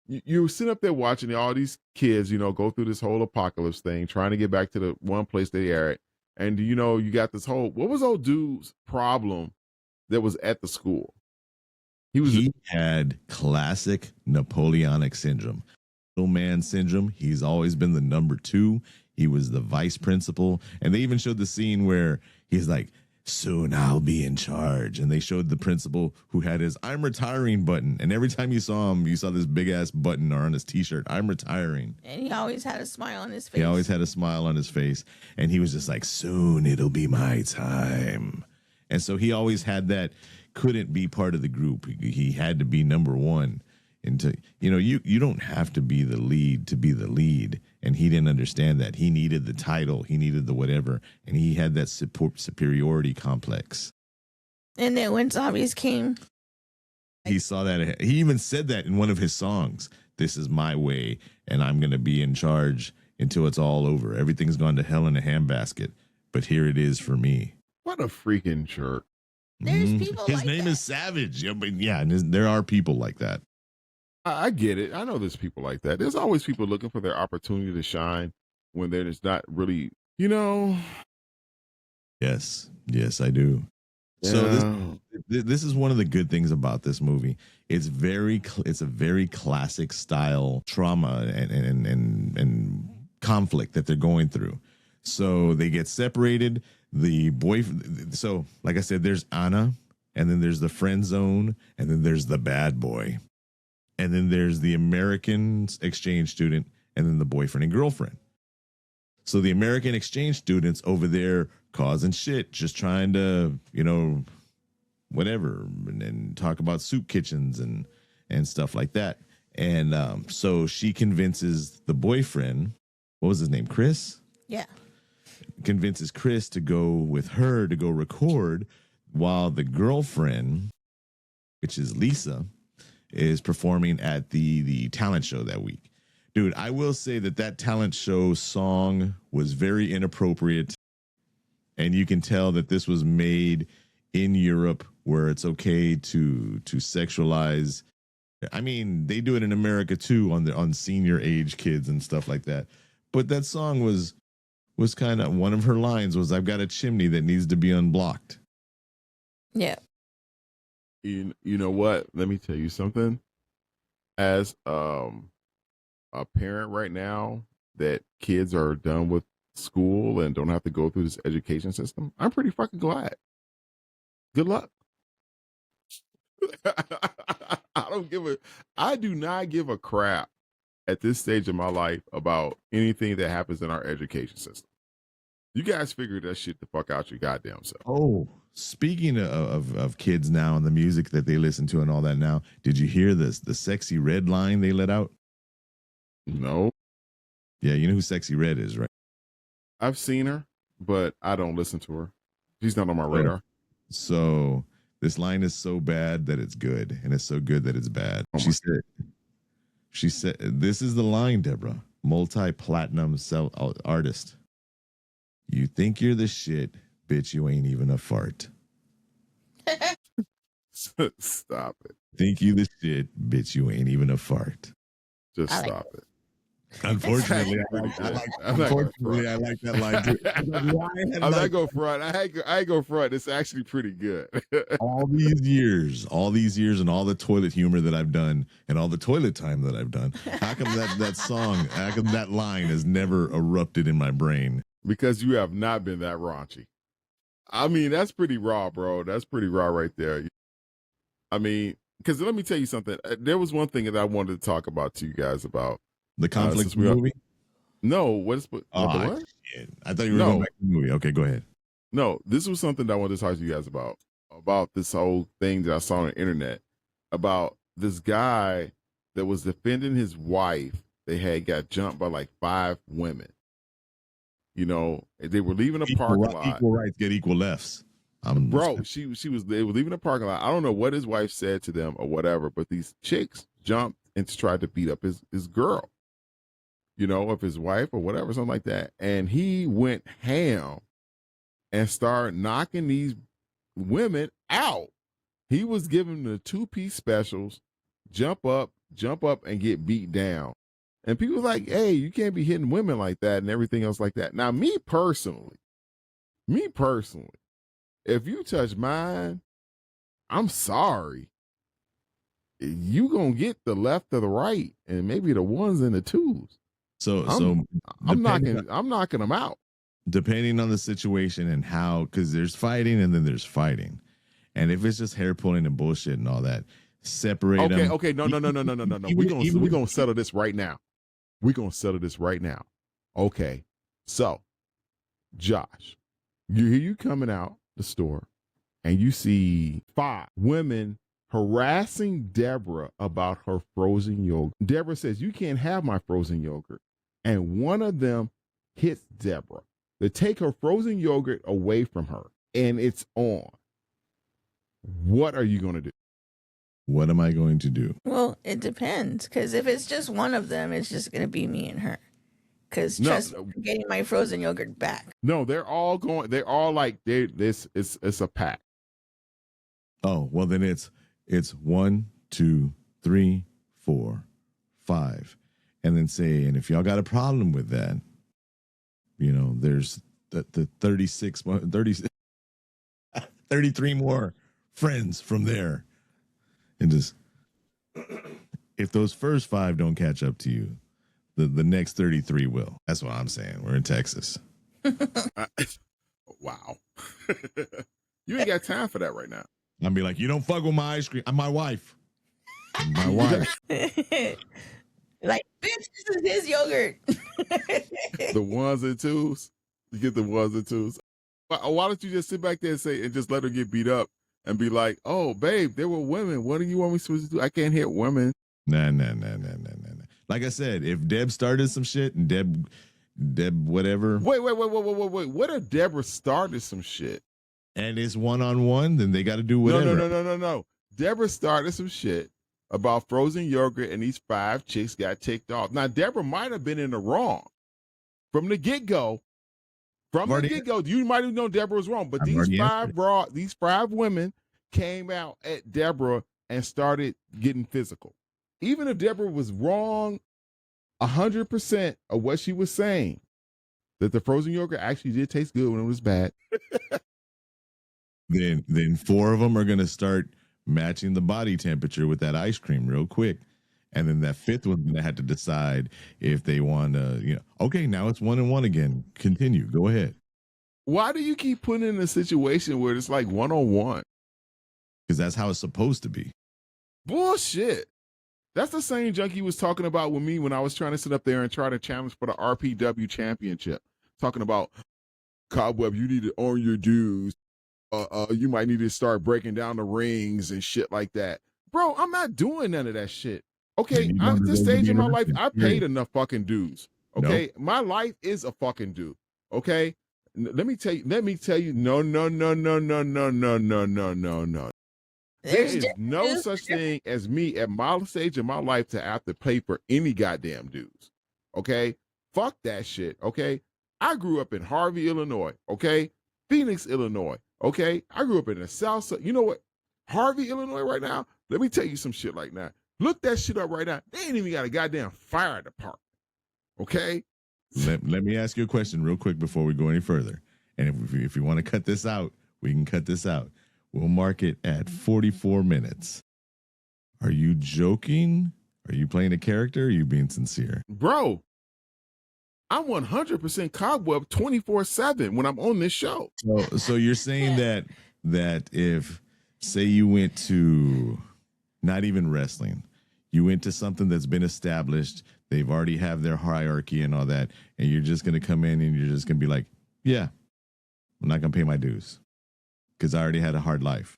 S2: You sit up there watching all these kids, go through this whole apocalypse thing, trying to get back to the one place they are at. And, you got this whole, what was old dude's problem that was at the school? He
S1: had classic Napoleonic syndrome. Little man syndrome. He's always been the number 2. He was the vice principal. And they even showed the scene where he's like, soon I'll be in charge. And they showed the principal who had his I'm retiring button. And every time you saw him, you saw this big ass button on his T-shirt. I'm retiring.
S3: And he always had a smile on his face.
S1: And he was just like, soon it'll be my time. And so he always had that, couldn't be part of the group. He had to be number 1. And you don't have to be the lead to be the lead. And he didn't understand that. He needed the title. He needed the whatever. And he had that superiority complex.
S3: And then when zombies came,
S1: he saw that. He even said that in one of his songs. This is my way, and I'm going to be in charge until it's all over. Everything's gone to hell in a handbasket, but here it is for me.
S2: What a freaking jerk.
S3: There's people
S1: his
S3: like
S1: name
S3: that.
S1: is Savage. Yeah, but there are people like that.
S2: I get it. I know there's people like that. There's always people looking for their opportunity to shine when there's not really,
S1: Yes, I do. Yeah. So this is one of the good things about this movie. It's a very classic style trauma and conflict that they're going through. So they get separated. So like I said, there's Anna, and then there's the friend zone, and then there's the bad boy. And then there's the American exchange student, and then the boyfriend and girlfriend. So the American exchange students over there causing shit, just trying to, whatever, and talk about soup kitchens and stuff like that. And so she convinces the boyfriend, what was his name, Chris?
S3: Yeah.
S1: Convinces Chris to go with her to go record while the girlfriend, which is Lisa, is performing at the talent show that week. Dude, I will say that talent show song was very inappropriate. And you can tell that this was made in Europe where it's okay to sexualize. I mean, they do it in America too on senior age kids and stuff like that. But that song was kind of, one of her lines was, "I've got a chimney that needs to be unblocked."
S3: Yeah.
S2: You know what? Let me tell you something. As a parent right now, that kids are done with school and don't have to go through this education system, I'm pretty fucking glad. Good luck. I do not give a crap at this stage of my life about anything that happens in our education system. You guys figure that shit the fuck out your goddamn self.
S1: Oh, speaking of kids now and the music that they listen to and all that now, did you hear this? The Sexy Red line they let out?
S2: No.
S1: Yeah, you know who Sexy Red is, right?
S2: I've seen her, but I don't listen to her. She's not on my radar.
S1: So this line is so bad that it's good, and it's so good that it's bad. She said, this is the line, Deborah, multi-platinum artist. "You think you're the shit, bitch, you ain't even a fart."
S2: Stop it.
S1: "Think you the shit, bitch, you ain't even a fart."
S2: Just stop it.
S1: Unfortunately, I like that line too.
S2: I'm not going front. I ain't go front. It's actually pretty good.
S1: all these years and all the toilet humor that I've done and all the toilet time that I've done, how come that line has never erupted in my brain?
S2: Because you have not been that raunchy. I mean, that's pretty raw, bro. That's pretty raw right there. I mean, because let me tell you something. There was one thing that I wanted to talk about to you guys about.
S1: The conflict movie?
S2: No, what?
S1: Shit. I thought you were going back to the movie. Okay, go ahead.
S2: No, this was something that I wanted to talk to you guys about this whole thing that I saw on the internet about this guy that was defending his wife. They had got jumped by like 5 women. You know, they were leaving a parking lot.
S1: Equal rights get equal lefts.
S2: Bro, they were leaving a parking lot. I don't know what his wife said to them or whatever, but these chicks jumped and tried to beat up his girl. You know, of his wife or whatever, something like that. And he went ham and started knocking these women out. He was giving them the 2-piece specials, jump up and get beat down. And people was like, hey, you can't be hitting women like that and everything else like that. Now, me personally, if you touch mine, I'm sorry. You gonna get the left or the right and maybe the ones and the twos. I'm knocking them out.
S1: Depending on the situation and how, because there's fighting and then there's fighting. And if it's just hair pulling and bullshit and all that, separate them.
S2: Okay, no. We're gonna settle this right now. Okay, so Josh, you coming out the store and you see 5 women harassing Deborah about her frozen yogurt. Deborah says, "You can't have my frozen yogurt." And one of them hits Deborah to take her frozen yogurt away from her. And it's on. What are you going to do?
S1: What am I going to do?
S3: Well, it depends. Because if it's just one of them, it's just going to be me and her. Because I'm getting my frozen yogurt back.
S2: No, they're all like, it's a pack.
S1: Oh, well then it's 1, 2, 3, 4, 5. And then say, and if y'all got a problem with that, you know, there's the 33 more friends from there. And just, if those first 5 don't catch up to you, the next 33 will. That's what I'm saying. We're in Texas.
S2: Wow. You ain't got time for that right now.
S1: I'll be like, you don't fuck with my ice cream. I'm my wife. My wife.
S3: Like, bitch, this is his yogurt.
S2: The ones and twos. You get the ones and twos. Why don't you just sit back there and just let her get beat up and be like, oh, babe, there were women. What do you want me supposed to do? I can't hit women.
S1: Nah. Like I said, if Deb started some shit and Deb whatever.
S2: Wait. What if Deborah started some shit
S1: and it's one-on-one, then they got to do whatever.
S2: No. Deborah started some shit about frozen yogurt, and these 5 chicks got ticked off. Now, Deborah might have been in the wrong from the get-go. You might have known Deborah was wrong, but these 5 women came out at Deborah and started getting physical. Even if Deborah was wrong 100% of what she was saying, that the frozen yogurt actually did taste good when it was bad.
S1: Then 4 of them are going to start matching the body temperature with that ice cream real quick. And then that 5th one's going to have to decide if they want to, okay, now it's 1-1 again. Continue. Go ahead.
S2: Why do you keep putting in a situation where it's like 1-on-1?
S1: Because that's how it's supposed to be.
S2: Bullshit. That's the same junkie was talking about with me when I was trying to sit up there and try to challenge for the RPW championship. Talking about, Cobweb, you need to earn your dues. You might need to start breaking down the rings and shit like that. Bro, I'm not doing none of that shit. Okay, I'm at this stage in my life, I paid enough fucking dues. Okay, nope. My life is a fucking due. Okay, let me tell you. No. There is no such thing as me at my stage in my life to have to pay for any goddamn dues. Okay, fuck that shit. Okay, I grew up in Harvey, Illinois. Okay, Phoenix, Illinois. Okay, I grew up in the South Side. You know what? Harvey, Illinois, right now. Let me tell you some shit like that. Look that shit up right now. They ain't even got a goddamn fire department. Okay?
S1: Let me ask you a question real quick before we go any further. And if you want to cut this out, we can cut this out. We'll mark it at 44 minutes. Are you joking? Are you playing a character? Or are you being sincere?
S2: Bro, I'm 100% Cobweb 24/7 when I'm on this show.
S1: So you're saying that if, say you went to not even wrestling, you went to something that's been established, they've already have their hierarchy and all that, and you're just going to come in and you're just going to be like, yeah, I'm not going to pay my dues because I already had a hard life.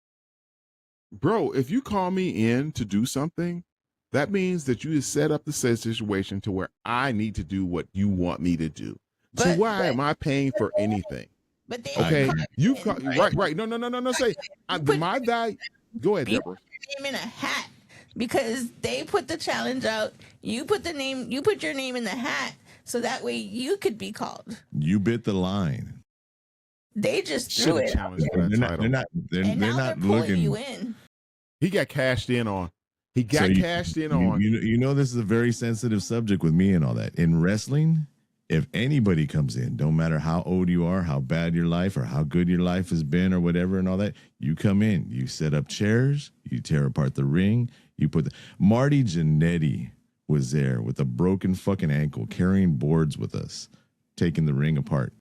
S2: Bro, if you call me in to do something, that means that you just set up the situation to where I need to do what you want me to do. So why am I paying for anything?
S3: But they
S2: okay, you call right. No. Say my value. Go ahead, Deborah.
S3: Put your name in a hat because they put the challenge out. You put your name in the hat so that way you could be called.
S1: You bit the line.
S3: They just threw it.
S1: They're not looking.
S3: You in.
S2: He got cashed in on. He got cashed in on.
S1: You know, this is a very sensitive subject with me and all that. In wrestling, if anybody comes in, don't matter how old you are, how bad your life or how good your life has been or whatever and all that, you come in, you set up chairs, you tear apart the ring, you put Marty Jannetty was there with a broken fucking ankle, carrying boards with us, taking the ring apart.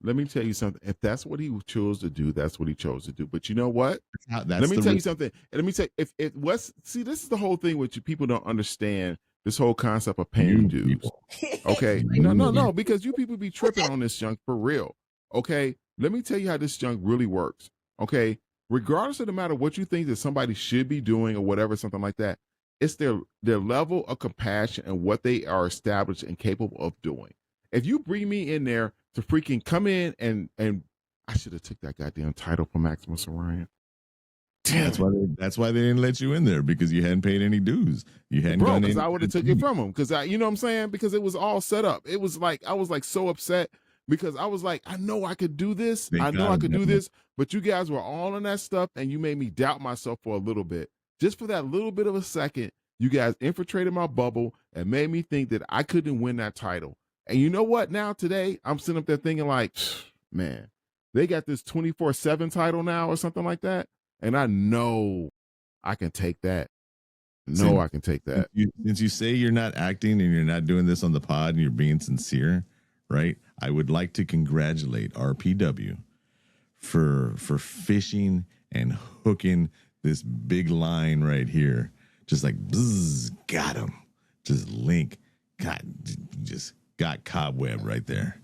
S2: Let me tell you something. If that's what he chose to do, that's what he chose to do. But you know what? Let me tell you something. And let me tell you, if it was, see, this is the whole thing which people don't understand. This whole concept of paying dues. Okay. No, because you people be tripping on this junk for real. Okay. Let me tell you how this junk really works. Okay. Regardless of the matter what you think that somebody should be doing or whatever, something like that, it's their level of compassion and what they are established and capable of doing. If you bring me in there to freaking come in and I should have took that goddamn title from Maximus Orion.
S1: That's why they didn't let you in there, because you hadn't paid any dues. You hadn't done anything.
S2: Because I would have took it from him. Because you know what I'm saying? Because it was all set up. It was like I was like so upset because I was like, I know I could do this. I know I could do this. But you guys were all on that stuff and you made me doubt myself for a little bit. Just for that little bit of a second, you guys infiltrated my bubble and made me think that I couldn't win that title. And you know what? Now today, I'm sitting up there thinking like, man, they got this 24/7 title now or something like that. And I know I can take that. I can take that.
S1: Since you say you're not acting and you're not doing this on the pod and you're being sincere, right? I would like to congratulate RPW for fishing and hooking this big line right here. Just like, bzz, got him. Just link. God, just got Cobweb right there.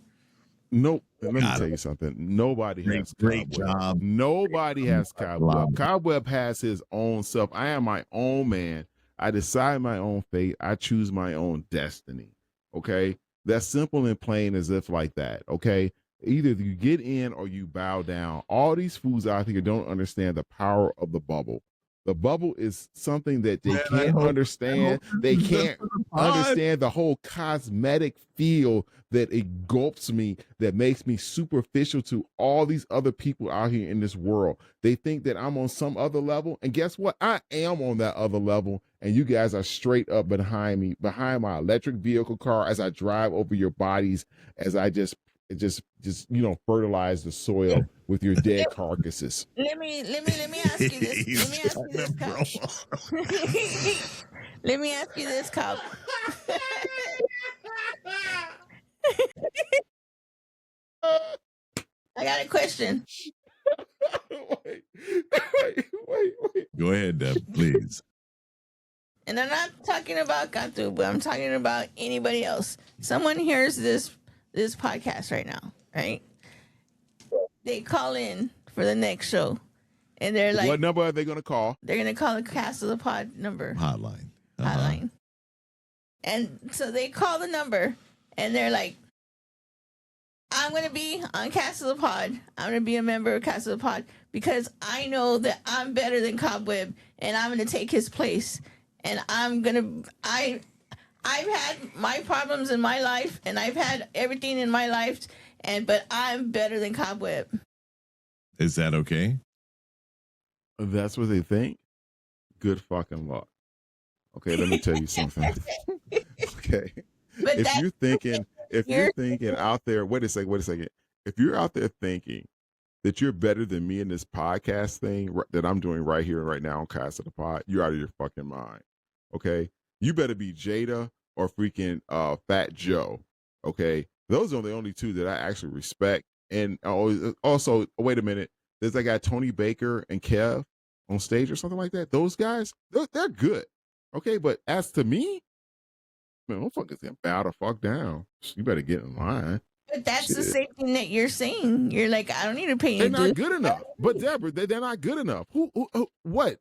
S2: Nope. Let me tell you something. Nobody has
S1: great job.
S2: Nobody has Cobweb. Cobweb has his own self. I am my own man. I decide my own fate. I choose my own destiny. Okay? That's simple and plain as if like that. Okay? Either you get in or you bow down. All these fools out here don't understand the power of the bubble. The bubble is something that they can't understand. They can't understand the whole cosmetic feel that engulfs me, that makes me superficial to all these other people out here in this world. They think that I'm on some other level. And guess what? I am on that other level. And you guys are straight up behind me, behind my electric vehicle car as I drive over your bodies, as I just fertilize the soil with your dead carcasses.
S3: Let me ask you this. Let me ask you this, Cobb. I got a question.
S2: Wait.
S1: Go ahead, Deb, please.
S3: And I'm not talking about Katu, but I'm talking about anybody else. Someone hears this podcast right now, right? They call in for the next show, and they're like,
S2: "What number are they going to call?"
S3: They're going to call the Cast of the Pod number
S1: hotline.
S3: Hotline. And so they call the number, and they're like, "I'm going to be on Cast of the Pod. I'm going to be a member of Cast of the Pod because I know that I'm better than Cobweb, and I'm going to take his place, and I've had my problems in my life, and I've had everything in my life, but I'm better than Cobweb."
S1: Is that okay?
S2: That's what they think? Good fucking luck. Okay, let me tell you something. Okay.
S3: But
S2: if you're thinking out there, wait a second. If you're out there thinking that you're better than me in this podcast thing that I'm doing right here and right now on Cast of the Pod, you're out of your fucking mind. Okay? You better be Jada or freaking Fat Joe. Okay? Those are the only two that I actually respect. And also, wait a minute. There's that guy Tony Baker and Kev on stage or something like that. Those guys, they're good. Okay? But as to me, man, motherfuckers can bow the fuck down. You better get in line.
S3: But that's the same thing that you're saying. You're like, I don't need to pay you.
S2: They're not good enough. But Deborah, they're not good enough. What?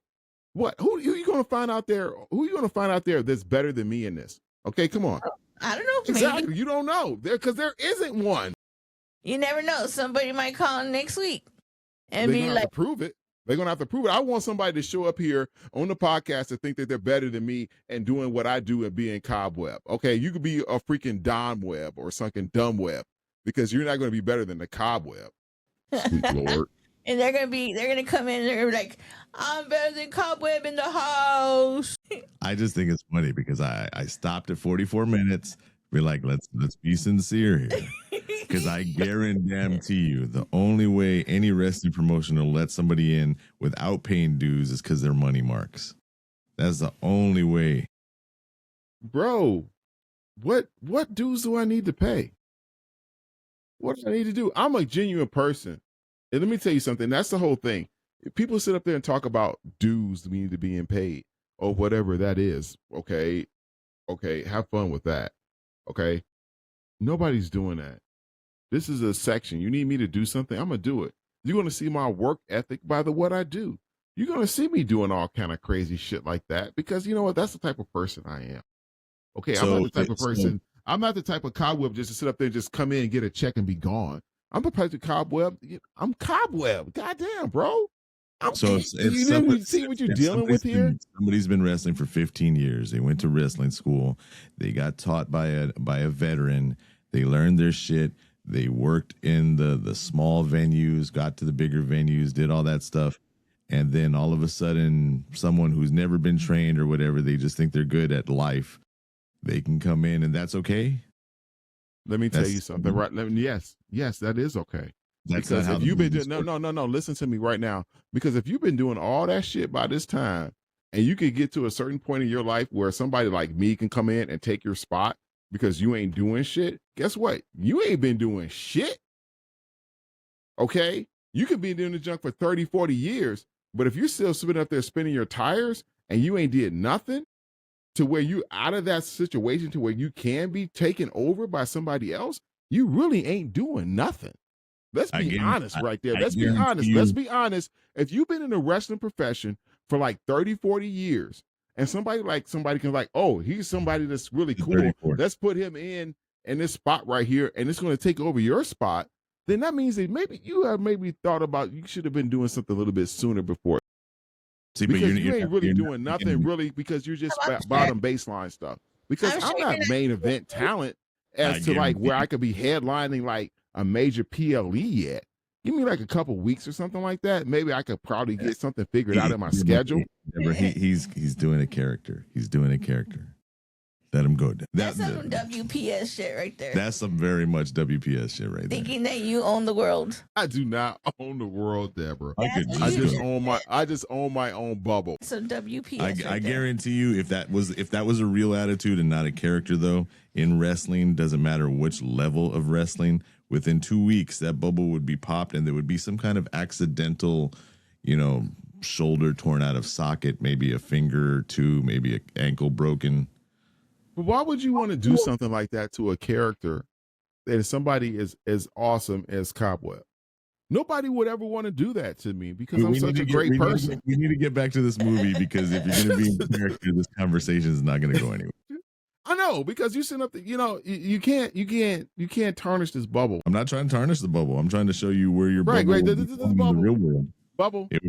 S2: Who you going to find out there? Who are you going to find out there that's better than me in this? Okay, come on.
S3: I don't know.
S2: Exactly.
S3: Maybe.
S2: You don't know because there isn't one.
S3: You never know. Somebody might call next week and
S2: They're
S3: be
S2: gonna
S3: like,
S2: have to prove it. They're going to have to prove it. I want somebody to show up here on the podcast to think that they're better than me and doing what I do and being Cobweb. Okay, you could be a freaking Don Web or something dumb web because you're not going to be better than the Cobweb. Sweet Lord.
S3: And they're gonna come in and they're gonna be like, I'm better than Cobweb in the house.
S1: I just think it's funny because I stopped at 44 minutes. Be like, let's be sincere here. Because I guarantee you, the only way any wrestling promotion will let somebody in without paying dues is because they're money marks. That's the only way.
S2: Bro, what dues do I need to pay? What do I need to do? I'm a genuine person. And let me tell you something. That's the whole thing. If people sit up there and talk about dues we need to be paid or whatever that is, okay, have fun with that, okay? Nobody's doing that. This is a section. You need me to do something, I'm going to do it. You're going to see my work ethic by what I do. You're going to see me doing all kind of crazy shit like that because you know what? That's the type of person I am. Okay, I'm not the type of person. I'm not the type of Cobweb just to sit up there and just come in and get a check and be gone. I'm the type of Cobweb. I'm Cobweb. Goddamn, bro.
S1: So
S2: you see what you're dealing with here?
S1: Somebody's been wrestling for 15 years. They went to wrestling school. They got taught by a veteran. They learned their shit. They worked in the small venues, got to the bigger venues, did all that stuff. And then all of a sudden, someone who's never been trained or whatever, they just think they're good at life. They can come in and that's okay.
S2: Let me tell you something, right? Yes, that is okay. Because if you've been doing, no, listen to me right now. Because if you've been doing all that shit by this time, and you could get to a certain point in your life where somebody like me can come in and take your spot because you ain't doing shit, guess what? You ain't been doing shit. Okay? You could be doing the junk for 30, 40 years, but if you're still sitting up there spinning your tires and you ain't did nothing to where you out of that situation to where you can be taken over by somebody else, you really ain't doing nothing. Let's be honest right there. Let's be honest. Let's be honest. If you've been in the wrestling profession for like 30, 40 years, and somebody can like, oh, he's somebody that's really cool. Let's put him in this spot right here, and it's going to take over your spot. then that means that maybe you have thought about you should have been doing something a little bit sooner before.
S1: See,
S2: because
S1: but
S2: you ain't really doing nothing really because you're just bottom baseline stuff. Because I'm not main event talent as to like where I could be headlining like a major PLE yet. Give me like a couple weeks or something like that. Maybe I could probably get something figured out in my schedule.
S1: He's doing a character. He's doing a character. Let him go.
S3: That's some WPS shit right there.
S1: That's some very much WPS shit right there.
S3: Thinking that you own the world.
S2: I do not own the world, Deborah.
S3: I
S2: just own my own bubble.
S3: Some WPS.
S1: I guarantee you, if that was a real attitude and not a character, though, in wrestling, doesn't matter which level of wrestling, within 2 weeks that bubble would be popped, and there would be some kind of accidental, shoulder torn out of socket, maybe a finger or two, maybe an ankle broken.
S2: But why would you want to do something like that to a character that somebody is as awesome as Cobweb? Nobody would ever want to do that to me because I'm such a great person.
S1: We need to get back to this movie because if you're going to be in character, this conversation is not going to go anywhere.
S2: I know, because you sit up there, you can't tarnish this bubble.
S1: I'm not trying to tarnish the bubble. I'm trying to show you where your bubble
S2: right.
S1: Would
S2: this is the bubble.
S1: In the real world.
S2: Bubble.
S1: It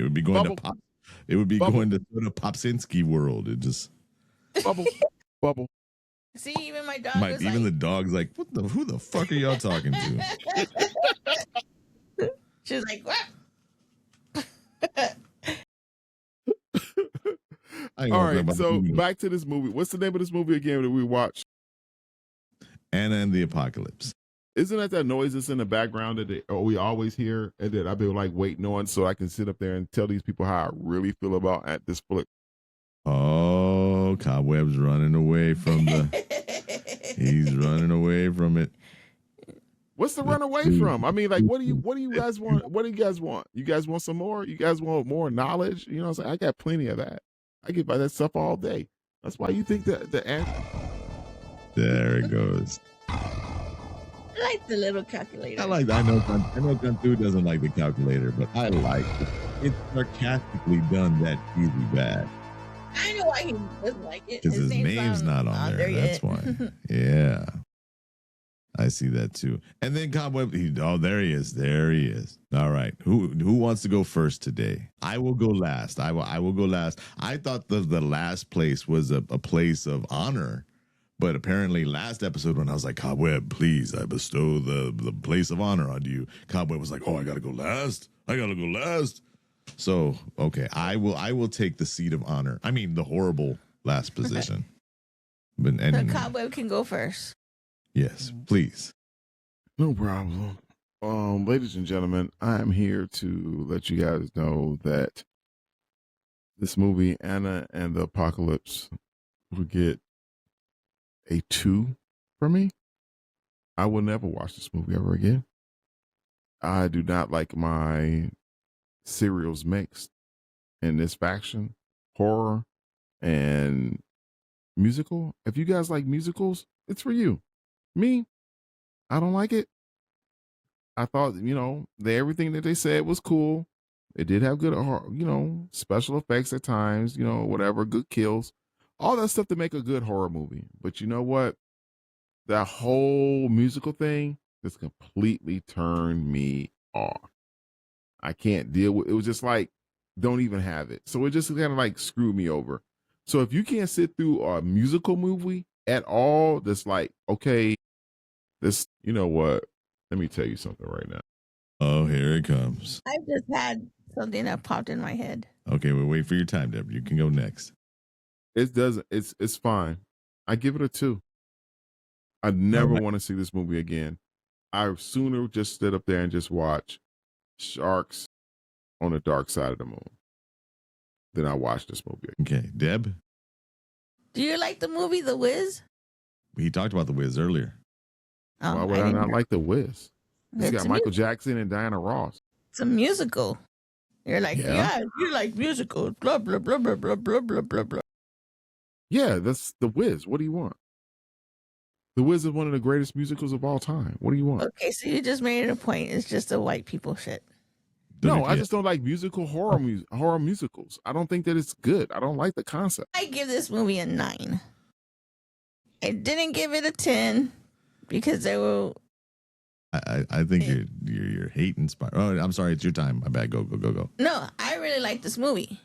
S1: would be going
S2: bubble.
S1: to pop. It would be going to sort of Popsinski world. It just
S2: bubble.
S3: See, even my dog.
S1: The dog's like, who the fuck are y'all talking to?
S3: She's like, what?
S2: All right, so back to this movie. What's the name of this movie again that we watched?
S1: Anna and the Apocalypse.
S2: Isn't that noise that's in the background that we always hear and that I've been like waiting on so I can sit up there and tell these people how I really feel about at this flick?
S1: Oh, Cobweb's running away from he's running away from it.
S2: What's the run away from? I mean, like, what do you guys want? What do you guys want? You guys want some more? You guys want more knowledge? You know what I'm saying? I got plenty of that. I get by that stuff all day. That's why you think that the answer.
S1: There it goes.
S3: I like the little calculator.
S1: I know Cantu doesn't like the calculator, but I like it. It's sarcastically done that easy bad.
S3: I know why he doesn't like it.
S1: Because his name's not on there. That's why. Yeah. I see that too. And then Cobweb, there he is. There he is. All right. Who wants to go first today? I will go last. I will go last. I thought the last place was a place of honor. But apparently last episode when I was like, Cobweb, please, I bestow the place of honor on you. Cobweb was like, oh, I got to go last. So, okay, I will take the seat of honor. I mean, the horrible last position. But
S3: the Cobweb can go first.
S1: Yes, please.
S2: No problem. Ladies and gentlemen, I am here to let you guys know that this movie, Anna and the Apocalypse, will get a 2 from me. I will never watch this movie ever again. I do not like my cereals mixed in this faction, horror and musical. If you guys like musicals, it's for you. Me, I don't like it. I thought, everything that they said was cool. It did have good, special effects at times, whatever, good kills, all that stuff to make a good horror movie. But you know what? That whole musical thing just completely turned me off. I can't deal with it. Was just like, don't even have it. So it just kind of like screwed me over. So if you can't sit through a musical movie at all, that's like, okay, this, you know what? Let me tell you something right now.
S1: Oh, here it comes.
S3: I just had something that popped in my head.
S1: Okay, we'll wait for your time, Deborah. You can go next.
S2: It doesn't. It's fine. I give it a 2. I never want to see this movie again. I sooner just sit up there and just watch Sharks on the Dark Side of the Moon than I watch this movie again.
S1: Okay, Deb?
S3: Do you like the movie The Wiz?
S1: He talked about The Wiz earlier.
S2: Why would I not like The Wiz? It's got Michael Jackson and Diana Ross.
S3: It's a musical. You're like, yeah, you like musicals. Blah, blah, blah, blah, blah, blah, blah, blah, blah.
S2: Yeah, that's The Wiz. What do you want? The Wiz is one of the greatest musicals of all time. What do you want?
S3: Okay, so you just made it a point. It's just a white people shit.
S2: No, I just don't like horror musicals. I don't think that it's good. I don't like the concept.
S3: I give this movie a 9. I didn't give it a 10 because there were
S1: I think you're hate inspired. Oh, I'm sorry, it's your time. My bad. Go.
S3: No, I really like this movie.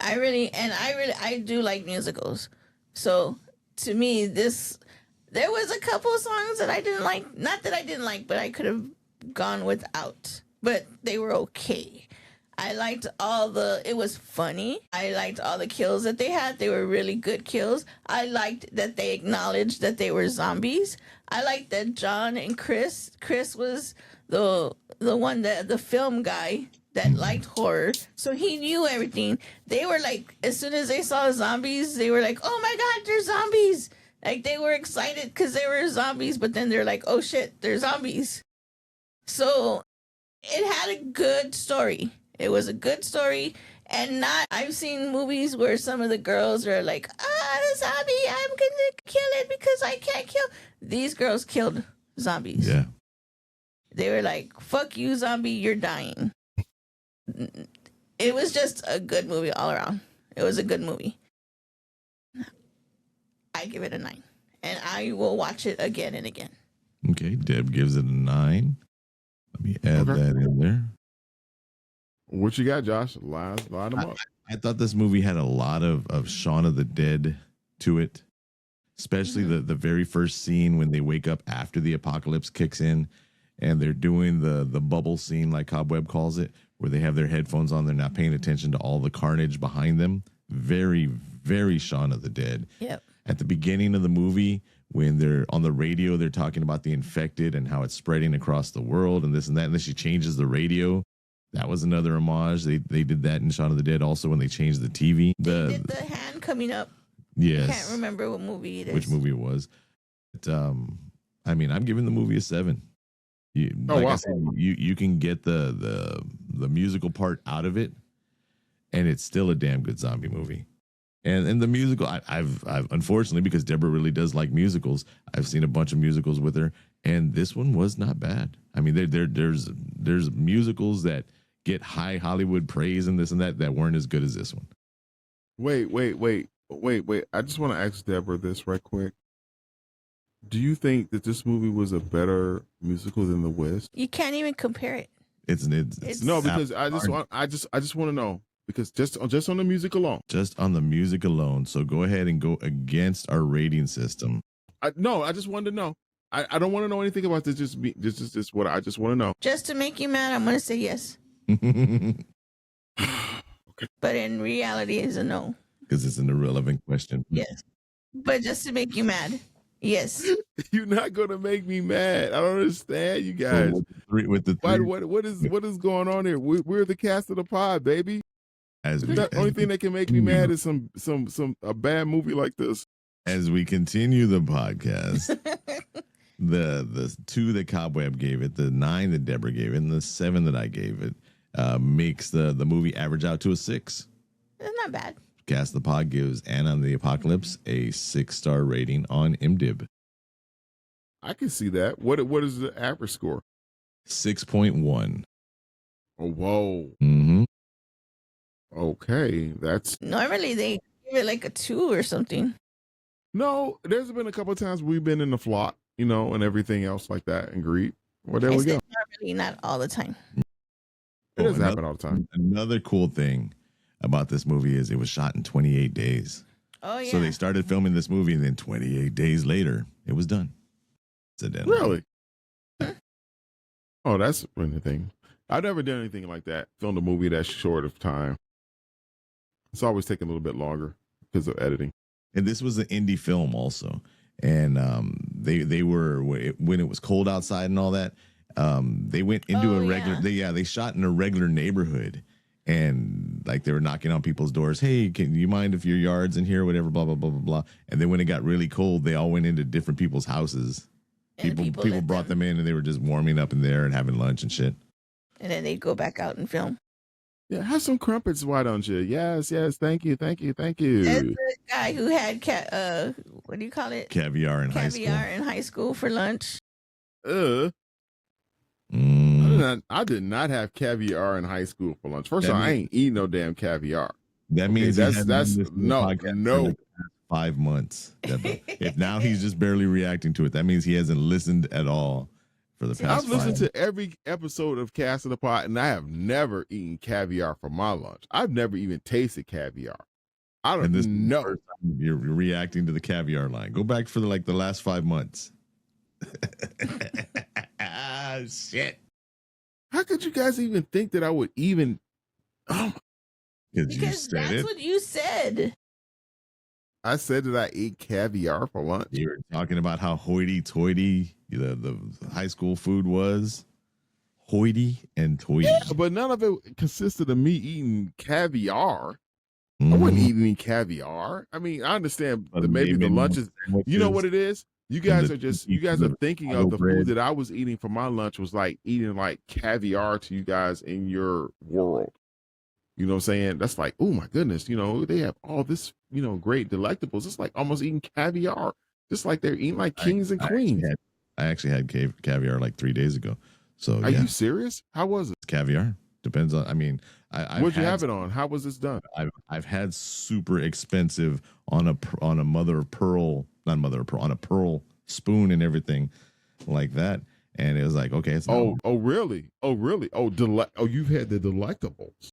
S3: I do like musicals. So to me, there was a couple of songs that I didn't like. Not that I didn't like, but I could have gone without. But they were okay. I liked it was funny. I liked all the kills that they had. They were really good kills. I liked that they acknowledged that they were zombies. I liked that John and Chris was the one that the film guy that liked horror. So he knew everything. They were like, as soon as they saw zombies, they were like, oh my God, they're zombies. Like they were excited because they were zombies, but then they're like, oh shit, they're zombies. So it had a good story. It was a good story, and I've seen movies where some of the girls are like, the zombie, I'm gonna kill it because I can't kill. These girls killed zombies.
S1: Yeah.
S3: They were like, fuck you, zombie, you're dying. It was just a good movie all around. It was a good movie. I give it a 9, and I will watch it again and again.
S1: Okay, Deb gives it a 9. Let me add that in there.
S2: What you got, Josh? Line them up.
S1: I thought this movie had a lot of Shaun of the Dead to it, especially the very first scene when they wake up after the apocalypse kicks in, and they're doing the bubble scene, like Cobweb calls it, where they have their headphones on. They're not paying attention to all the carnage behind them. Very, very Shaun of the Dead.
S3: Yep.
S1: At the beginning of the movie, when they're on the radio, they're talking about the infected and how it's spreading across the world and this and that. And then she changes the radio. That was another homage. They did that in Shaun of the Dead also when they changed the TV.
S3: They did the hand coming up.
S1: Yes.
S3: I can't remember what movie it is.
S1: Which movie it was. But, I mean, I'm giving the movie a 7. I said, you can get the musical part out of it, and it's still a damn good zombie movie. And the musical, I've unfortunately, because Deborah really does like musicals, I've seen a bunch of musicals with her, and this one was not bad. I mean, there's musicals that get high Hollywood praise and this and that weren't as good as this one.
S2: Wait. I just want to ask Deborah this right quick. Do you think that this movie was a better musical than The Wiz?
S3: You can't even compare it.
S1: It's
S2: no, because I just want to know, because just on the music alone.
S1: Just on the music alone. So go ahead and go against our rating system.
S2: I just wanted to know. I don't want to know anything about this. Just what I just want to know.
S3: Just to make you mad, I'm going to say yes.
S2: Okay.
S3: But in reality, it's a no.
S1: Because it's an irrelevant question.
S3: Yes. But just to make you mad, yes.
S2: You're not going to make me mad. I don't understand, you guys.
S1: With the three.
S2: What is going on here? We're the cast of the pod, baby. The only thing that can make me mad is a bad movie like this.
S1: As we continue the podcast, the 2 that Cobweb gave it, the 9 that Deborah gave it, and the 7 that I gave it, makes the movie average out to a 6.
S3: It's not bad.
S1: Cast the Pod gives Anna and the Apocalypse a 6-star rating on IMDb.
S2: I can see that. What is the average score?
S1: 6.1.
S2: Oh, whoa.
S1: Mm-hmm.
S2: Okay, that's
S3: normally they give it like a 2 or something.
S2: No, there's been a couple of times we've been in the flock, and everything else like that and greet. Well, there we go.
S3: Normally, not all the time.
S2: It doesn't happen all the time.
S1: Another cool thing about this movie is it was shot in 28 days.
S3: Oh, yeah.
S1: So they started filming this movie, and then 28 days later, it was done.
S2: Really? Oh, that's the thing. I've never done anything like that. Filmed a movie that short of time. It's always taking a little bit longer because of editing.
S1: And this was an indie film also. And they were, when it was cold outside and all that, they went into a regular, they shot in a regular neighborhood. And like they were knocking on people's doors. Hey, can you mind if your yard's in here? Whatever, blah, blah, blah, blah, blah. And then when it got really cold, they all went into different people's houses. People brought them in and they were just warming up in there and having lunch and shit.
S3: And then they'd go back out and film.
S2: Yeah, have some crumpets, why don't you? Yes, thank you.
S3: That's the guy who had, what do you call it?
S1: Caviar in high school.
S3: Caviar in high school for lunch.
S2: I did not have caviar in high school for lunch. First of all, I ain't eating no damn caviar.
S1: That means
S2: that's no.
S1: 5 months. If now he's just barely reacting to it, that means he hasn't listened at all for the past.
S2: I've listened to every episode of Cast of the Pot, and I have never eaten caviar for my lunch. I've never even tasted caviar. I don't know.
S1: You're reacting to the caviar line. Go back for the last 5 months. Ah, shit.
S2: How could you guys even think that I would even? Oh,
S3: because that's what you said.
S2: I said that I ate caviar for lunch.
S1: You were talking about how hoity-toity the high school food was. Hoity and toity.
S2: Yeah, but none of it consisted of me eating caviar. I wasn't eating any caviar. I mean, I understand that maybe the lunches. You know what it is? You guys are thinking of the food that I was eating for my lunch was like eating like caviar to you guys in your world. You know what I'm saying? That's like, oh my goodness, they have all this, great delectables. It's like almost eating caviar, just like they're eating like kings and queens.
S1: I actually had caviar like 3 days ago. So
S2: are you serious? How was it?
S1: Caviar depends on. I mean,
S2: what'd you have it on? How was this done?
S1: I've had super expensive on a mother of pearl, not mother of pearl, on a pearl spoon and everything like that. And it was like, okay, it's
S2: really? Oh, you've had the delectables.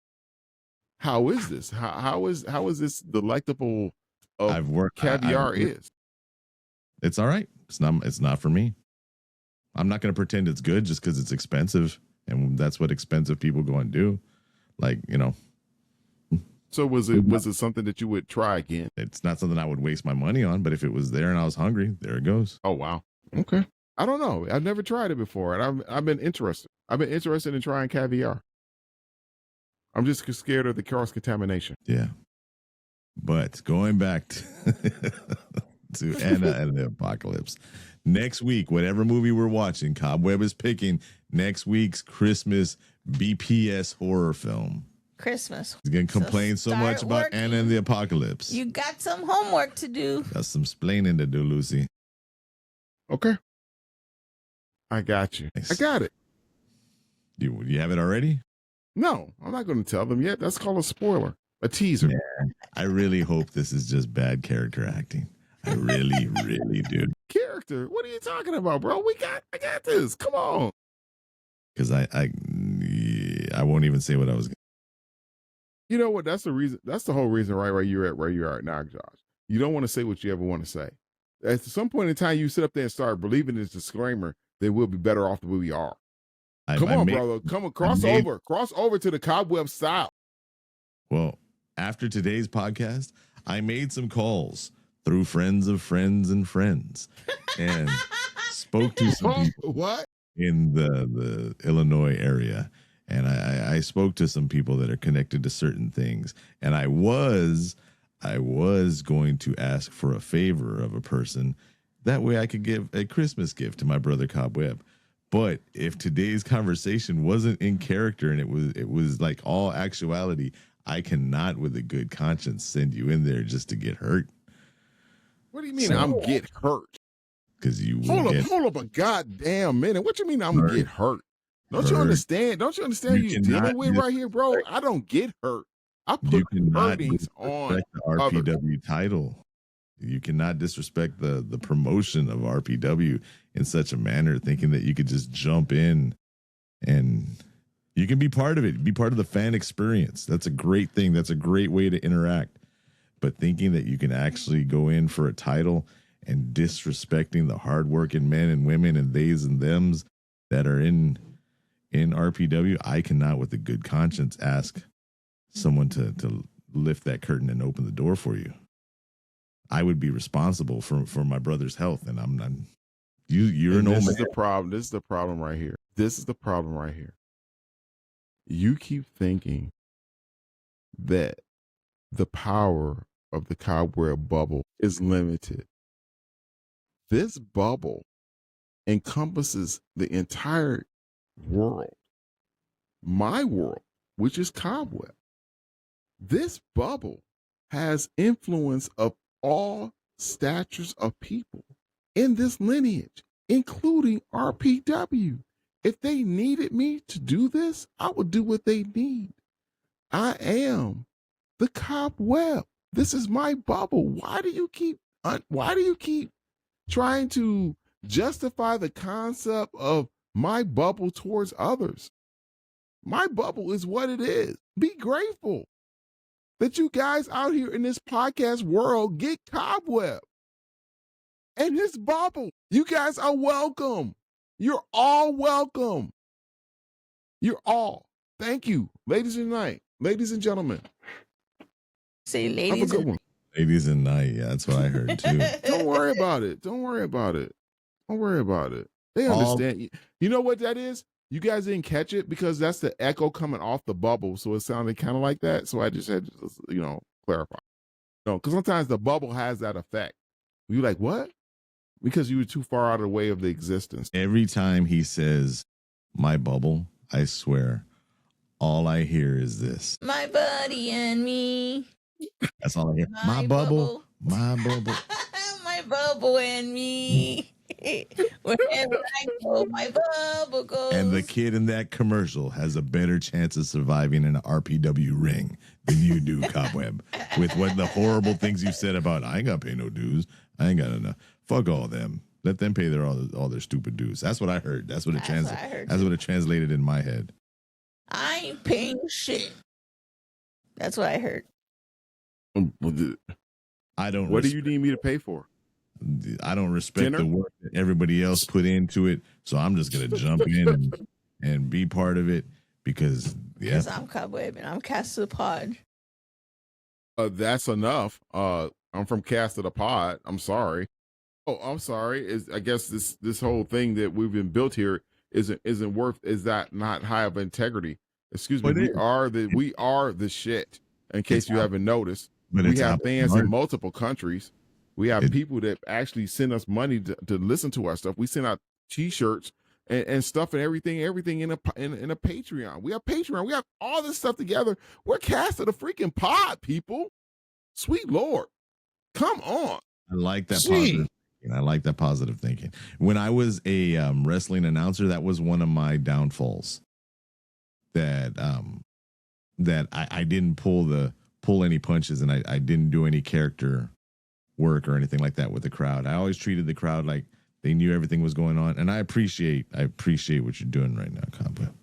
S2: How is this? How is this delectable? Caviar is.
S1: It's all right. It's not for me. I'm not going to pretend it's good just because it's expensive, and that's what expensive people go and do. Like,
S2: So was it something that you would try again?
S1: It's not something I would waste my money on, but if it was there and I was hungry, there it goes.
S2: Oh wow. Okay. I don't know. I've never tried it before, and I've been interested. I've been interested in trying caviar. I'm just scared of the cross-contamination.
S1: Yeah. But going back to Anna and the Apocalypse. Next week, whatever movie we're watching, Cobweb is picking next week's Christmas BPS horror film.
S3: Christmas.
S1: He's going to complain so much about Anna and the Apocalypse.
S3: You got some homework to do.
S1: Got some splaining to do, Lucy.
S2: Okay. I got you.
S1: Nice.
S2: I got it.
S1: You have it already?
S2: No, I'm not going to tell them yet. That's called a spoiler. A teaser.
S1: Yeah, I really hope this is just bad character acting. I really, really do.
S2: Character? What are you talking about, bro? I got this. Come on.
S1: Because I won't even say what I was.
S2: You know what? That's the reason. That's the whole reason, right? Where you're at now, Josh. You don't want to say what you ever want to say. At some point in time, you sit up there and start believing this disclaimer, then we'll be better off the way we are. Come on, brother. Come cross over to the Cobweb style.
S1: Well, after today's podcast, I made some calls through friends of friends and friends and spoke to some people in the Illinois area. And I spoke to some people that are connected to certain things. And I was going to ask for a favor of a person. That way I could give a Christmas gift to my brother Cobweb. But if today's conversation wasn't in character and it was like all actuality, I cannot with a good conscience send you in there just to get hurt.
S2: What do you mean I'm get hurt?
S1: Because you
S2: hold up a goddamn minute. What you mean I'm get hurt? Don't you understand? Don't you understand you dealing with right here, bro? I don't get hurt. I put hurtings on
S1: the RPW title. You cannot disrespect the promotion of RPW in such a manner, thinking that you could just jump in and you can be part of it, be part of the fan experience. That's a great thing. That's a great way to interact. But thinking that you can actually go in for a title and disrespecting the hardworking men and women and theys and thems that are in RPW, I cannot with a good conscience ask someone to lift that curtain and open the door for you. I would be responsible for my brother's health, and I'm not. You're an old man.
S2: This is the problem. This is the problem right here. This is the problem right here. You keep thinking that the power of the Cobweb bubble is limited. This bubble encompasses the entire world, my world, which is Cobweb. This bubble has influence of all statures of people in this lineage, including RPW. If they needed me to do this, I would do what they need. I am the Cobweb. This is my bubble. Why do you keep trying to justify the concept of my bubble towards others. My bubble is what it is. Be grateful that you guys out here in this podcast world get Cobweb and his bubble. You guys are welcome. You're all welcome. You're all. Thank you, ladies and gentlemen.
S3: Say ladies.
S2: Have a good one.
S1: Ladies and night. Yeah, that's what I heard too.
S2: Don't worry about it. Don't worry about it. Don't worry about it. They understand. You know what that is? You guys didn't catch it because that's the echo coming off the bubble. So it sounded kind of like that. So I just had to, clarify. No, because sometimes the bubble has that effect. You're like, what? Because you were too far out of the way of the existence.
S1: Every time he says, my bubble, I swear, all I hear is this.
S3: My buddy and me.
S1: That's all I hear. My bubble. My bubble.
S3: My bubble and me. Wherever I go, my bubble goes.
S1: And the kid in that commercial has a better chance of surviving in an RPW ring than you do, Cobweb. With what the horrible things you said about, I ain't got to pay no dues. I ain't got enough. Fuck all them. Let them pay all their stupid dues. That's what I heard. That's what it translated in my head.
S3: I ain't paying shit. That's what I heard.
S1: I don't.
S2: What do you need me to pay for?
S1: I don't respect the work that everybody else put into it, so I'm just gonna jump in and be part of it because
S3: I'm Cobweb and I'm Cast of the Pod.
S2: That's enough. I'm from Cast of the Pod. I'm sorry. Oh, I'm sorry. I guess this whole thing that we've been built here isn't worth. Is that not high of integrity? Excuse me. We are the shit. In case you haven't noticed, we have fans in multiple countries. We have people that actually send us money to listen to our stuff. We send out T-shirts and stuff and everything in a Patreon. We have Patreon. We have all this stuff together. We're Cast of the freaking Pod, people. Sweet Lord, come on.
S1: I like that positive. I like that positive thinking. When I was a wrestling announcer, that was one of my downfalls. That I didn't pull any punches, and I didn't do any character work or anything like that with the crowd. I always treated the crowd like they knew everything was going on, and I appreciate what you're doing right now, Cobweb.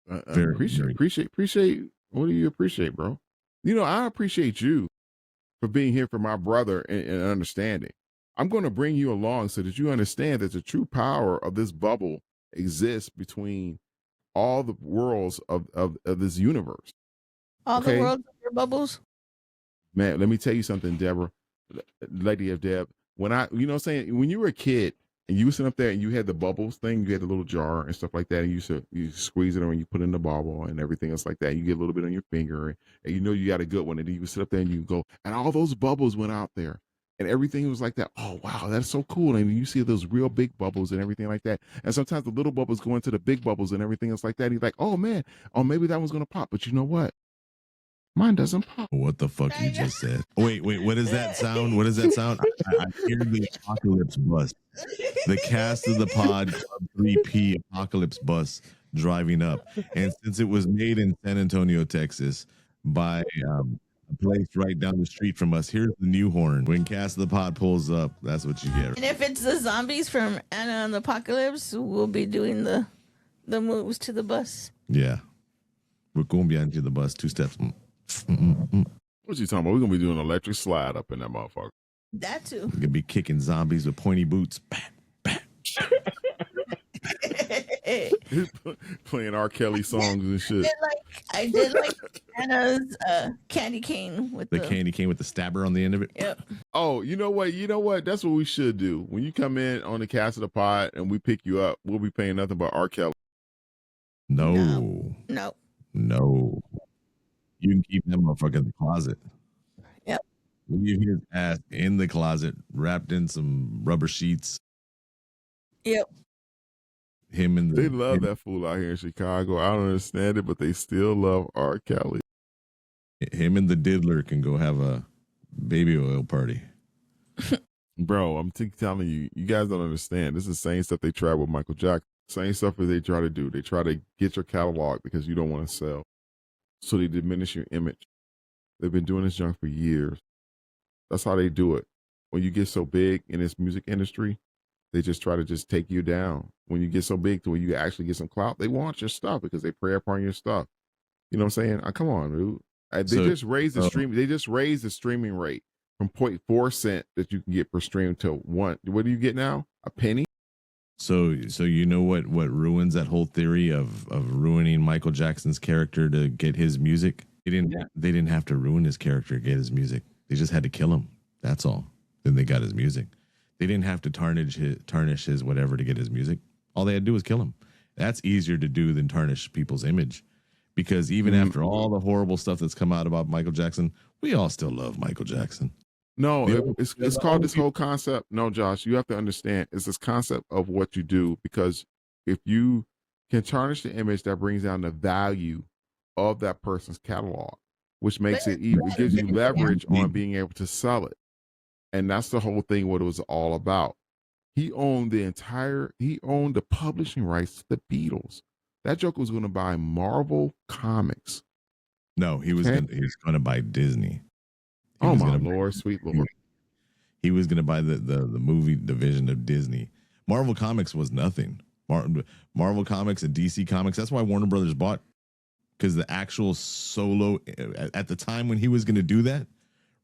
S2: Appreciate. What do you appreciate, bro? I appreciate you for being here for my brother and understanding. I'm going to bring you along so that you understand that the true power of this bubble exists between all the worlds of this universe.
S3: All the worlds of your bubbles?
S2: Man, let me tell you something, Deborah, Lady of Deb. When when you were a kid and you were sitting up there and you had the bubbles thing, you had the little jar and stuff like that, and you squeeze it and you put it in the bubble and everything else like that. You get a little bit on your finger and you got a good one, and then you sit up there and you go, and all those bubbles went out there. And everything was like that. Oh, wow, that's so cool. And you see those real big bubbles and everything like that. And sometimes the little bubbles go into the big bubbles and everything else like that. And you're like, oh, man, maybe that one's going to pop. But you know what? Mine doesn't pop.
S1: What the fuck you just said? Wait, what does that sound? What does that sound? I hear the apocalypse bus. The Cast of the Pod Club 3P apocalypse bus driving up. And since it was made in San Antonio, Texas, by a place right down the street from us, here's the new horn. When Cast of the Pod pulls up, that's what you get.
S3: And if it's the zombies from Anna and the Apocalypse, we'll be doing the moves to the bus.
S1: Yeah. We're going behind to the bus, 2 steps.
S2: What you talking about? We're going to be doing an electric slide up in that motherfucker.
S3: That too.
S1: We're going to be kicking zombies with pointy boots. Bam, bam.
S2: Playing R. Kelly songs and shit.
S3: I did like Anna's candy cane with the
S1: candy cane with the stabber on the end of it.
S3: Yep.
S2: Oh, you know what? That's what we should do. When you come in on the Cast of the Pod and we pick you up, we'll be paying nothing but R. Kelly.
S1: No. You can keep that motherfucker in the closet.
S3: Yep.
S1: Leave his ass in the closet, wrapped in some rubber sheets.
S3: Yep.
S2: They love that fool out here in Chicago. I don't understand it, but they still love R. Kelly.
S1: Him and the diddler can go have a baby oil party.
S2: Bro, I'm telling you, you guys don't understand. This is the same stuff they tried with Michael Jackson. Same stuff that they try to do. They try to get your catalog because you don't want to sell. So they diminish your image. They've been doing this junk for years. That's how they do it. When you get so big in this music industry, They just try to just take you down. When you get so big to where you actually get some clout, they want your stuff because they prey upon your stuff. You know what I'm saying? Come on, dude. They just raised the stream. They just raised the streaming rate from 0.4 cent that you can get per stream to one. What do you get now? A penny?
S1: So you know what ruins that whole theory of ruining Michael Jackson's character to get his music? They didn't have to ruin his character to get his music. They just had to kill him. That's all. Then they got his music. They didn't have to tarnish his whatever to get his music. All they had to do was kill him. That's easier to do than tarnish people's image. Because even after all the horrible stuff that's come out about Michael Jackson, we all still love Michael Jackson.
S2: No, it's called this whole concept. No, Josh, you have to understand. It's this concept of what you do, because if you can tarnish the image, that brings down the value of that person's catalog, which makes it gives you leverage on being able to sell it. And that's the whole thing, what it was all about. He owned the publishing rights to the Beatles. That joker was going to buy Marvel Comics.
S1: No, he was going to buy Disney.
S2: Oh my Lord, sweet Lord.
S1: He was going to buy the movie division of Disney. Marvel Comics was nothing. Marvel Comics and DC Comics, that's why Warner Brothers bought, because the actual solo, at the time when he was going to do that,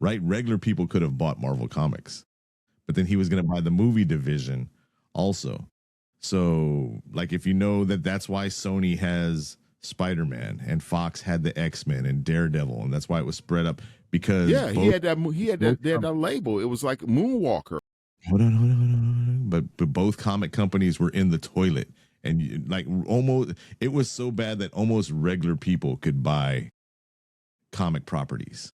S1: right, regular people could have bought Marvel Comics. But then he was going to buy the movie division also. So, like, if you know that's why Sony has Spider-Man and Fox had the X-Men and Daredevil, and that's why it was spread up. Because
S2: he had that label. It was like Moonwalker.
S1: Hold on. But both comic companies were in the toilet, and almost it was so bad that almost regular people could buy comic properties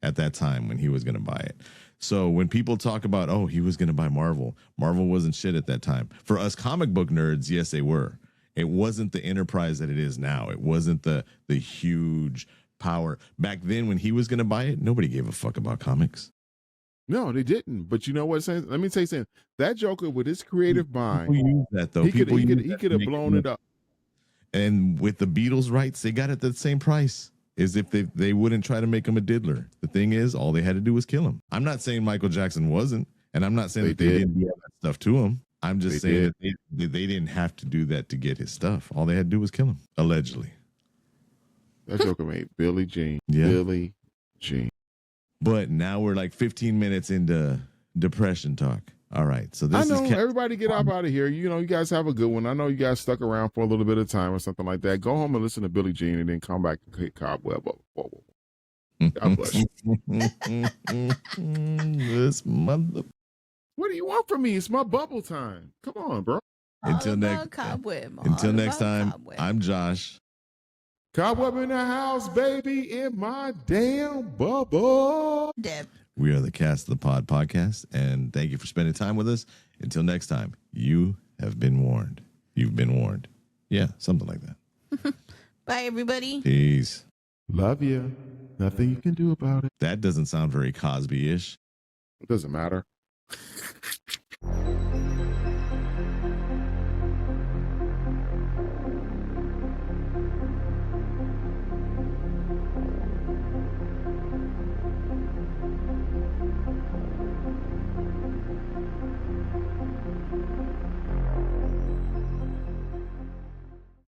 S1: at that time when he was going to buy it. So when people talk about, oh, he was going to buy Marvel wasn't shit at that time. For us comic book nerds, yes, they were. It wasn't the enterprise that it is now. It wasn't the huge power. Back then when he was going to buy it, nobody gave a fuck about comics.
S2: No, they didn't. But you know what? Let me say something. That joker with his creative mind,
S1: use that though.
S2: He could have blown it up.
S1: And with the Beatles rights, they got it at the same price as if they wouldn't try to make him a diddler. The thing is, all they had to do was kill him. I'm not saying Michael Jackson wasn't, and I'm not saying they didn't do all that stuff to him. I'm just saying that they didn't have to do that to get his stuff. All they had to do was kill him, allegedly.
S2: That joker made Billie Jean.
S1: Yeah.
S2: Billie Jean.
S1: But now we're like 15 minutes into depression talk. All right. So this
S2: everybody get up out of here. You know, you guys have a good one. I know you guys stuck around for a little bit of time or something like that. Go home and listen to Billie Jean and then come back and hit Cobweb up. God bless you.
S1: This mother.
S2: What do you want from me? It's my bubble time. Come on, bro.
S1: Until next time, I'm Josh.
S2: Cobweb in the house, baby, in my damn bubble.
S3: Deb.
S1: We are the Cast of the Pod podcast, and thank you for spending time with us. Until next time, you have been warned. You've been warned. Yeah, something like that.
S3: Bye, everybody.
S1: Peace.
S2: Love you. Nothing you can do about it.
S1: That doesn't sound very Cosby-ish.
S2: It doesn't matter.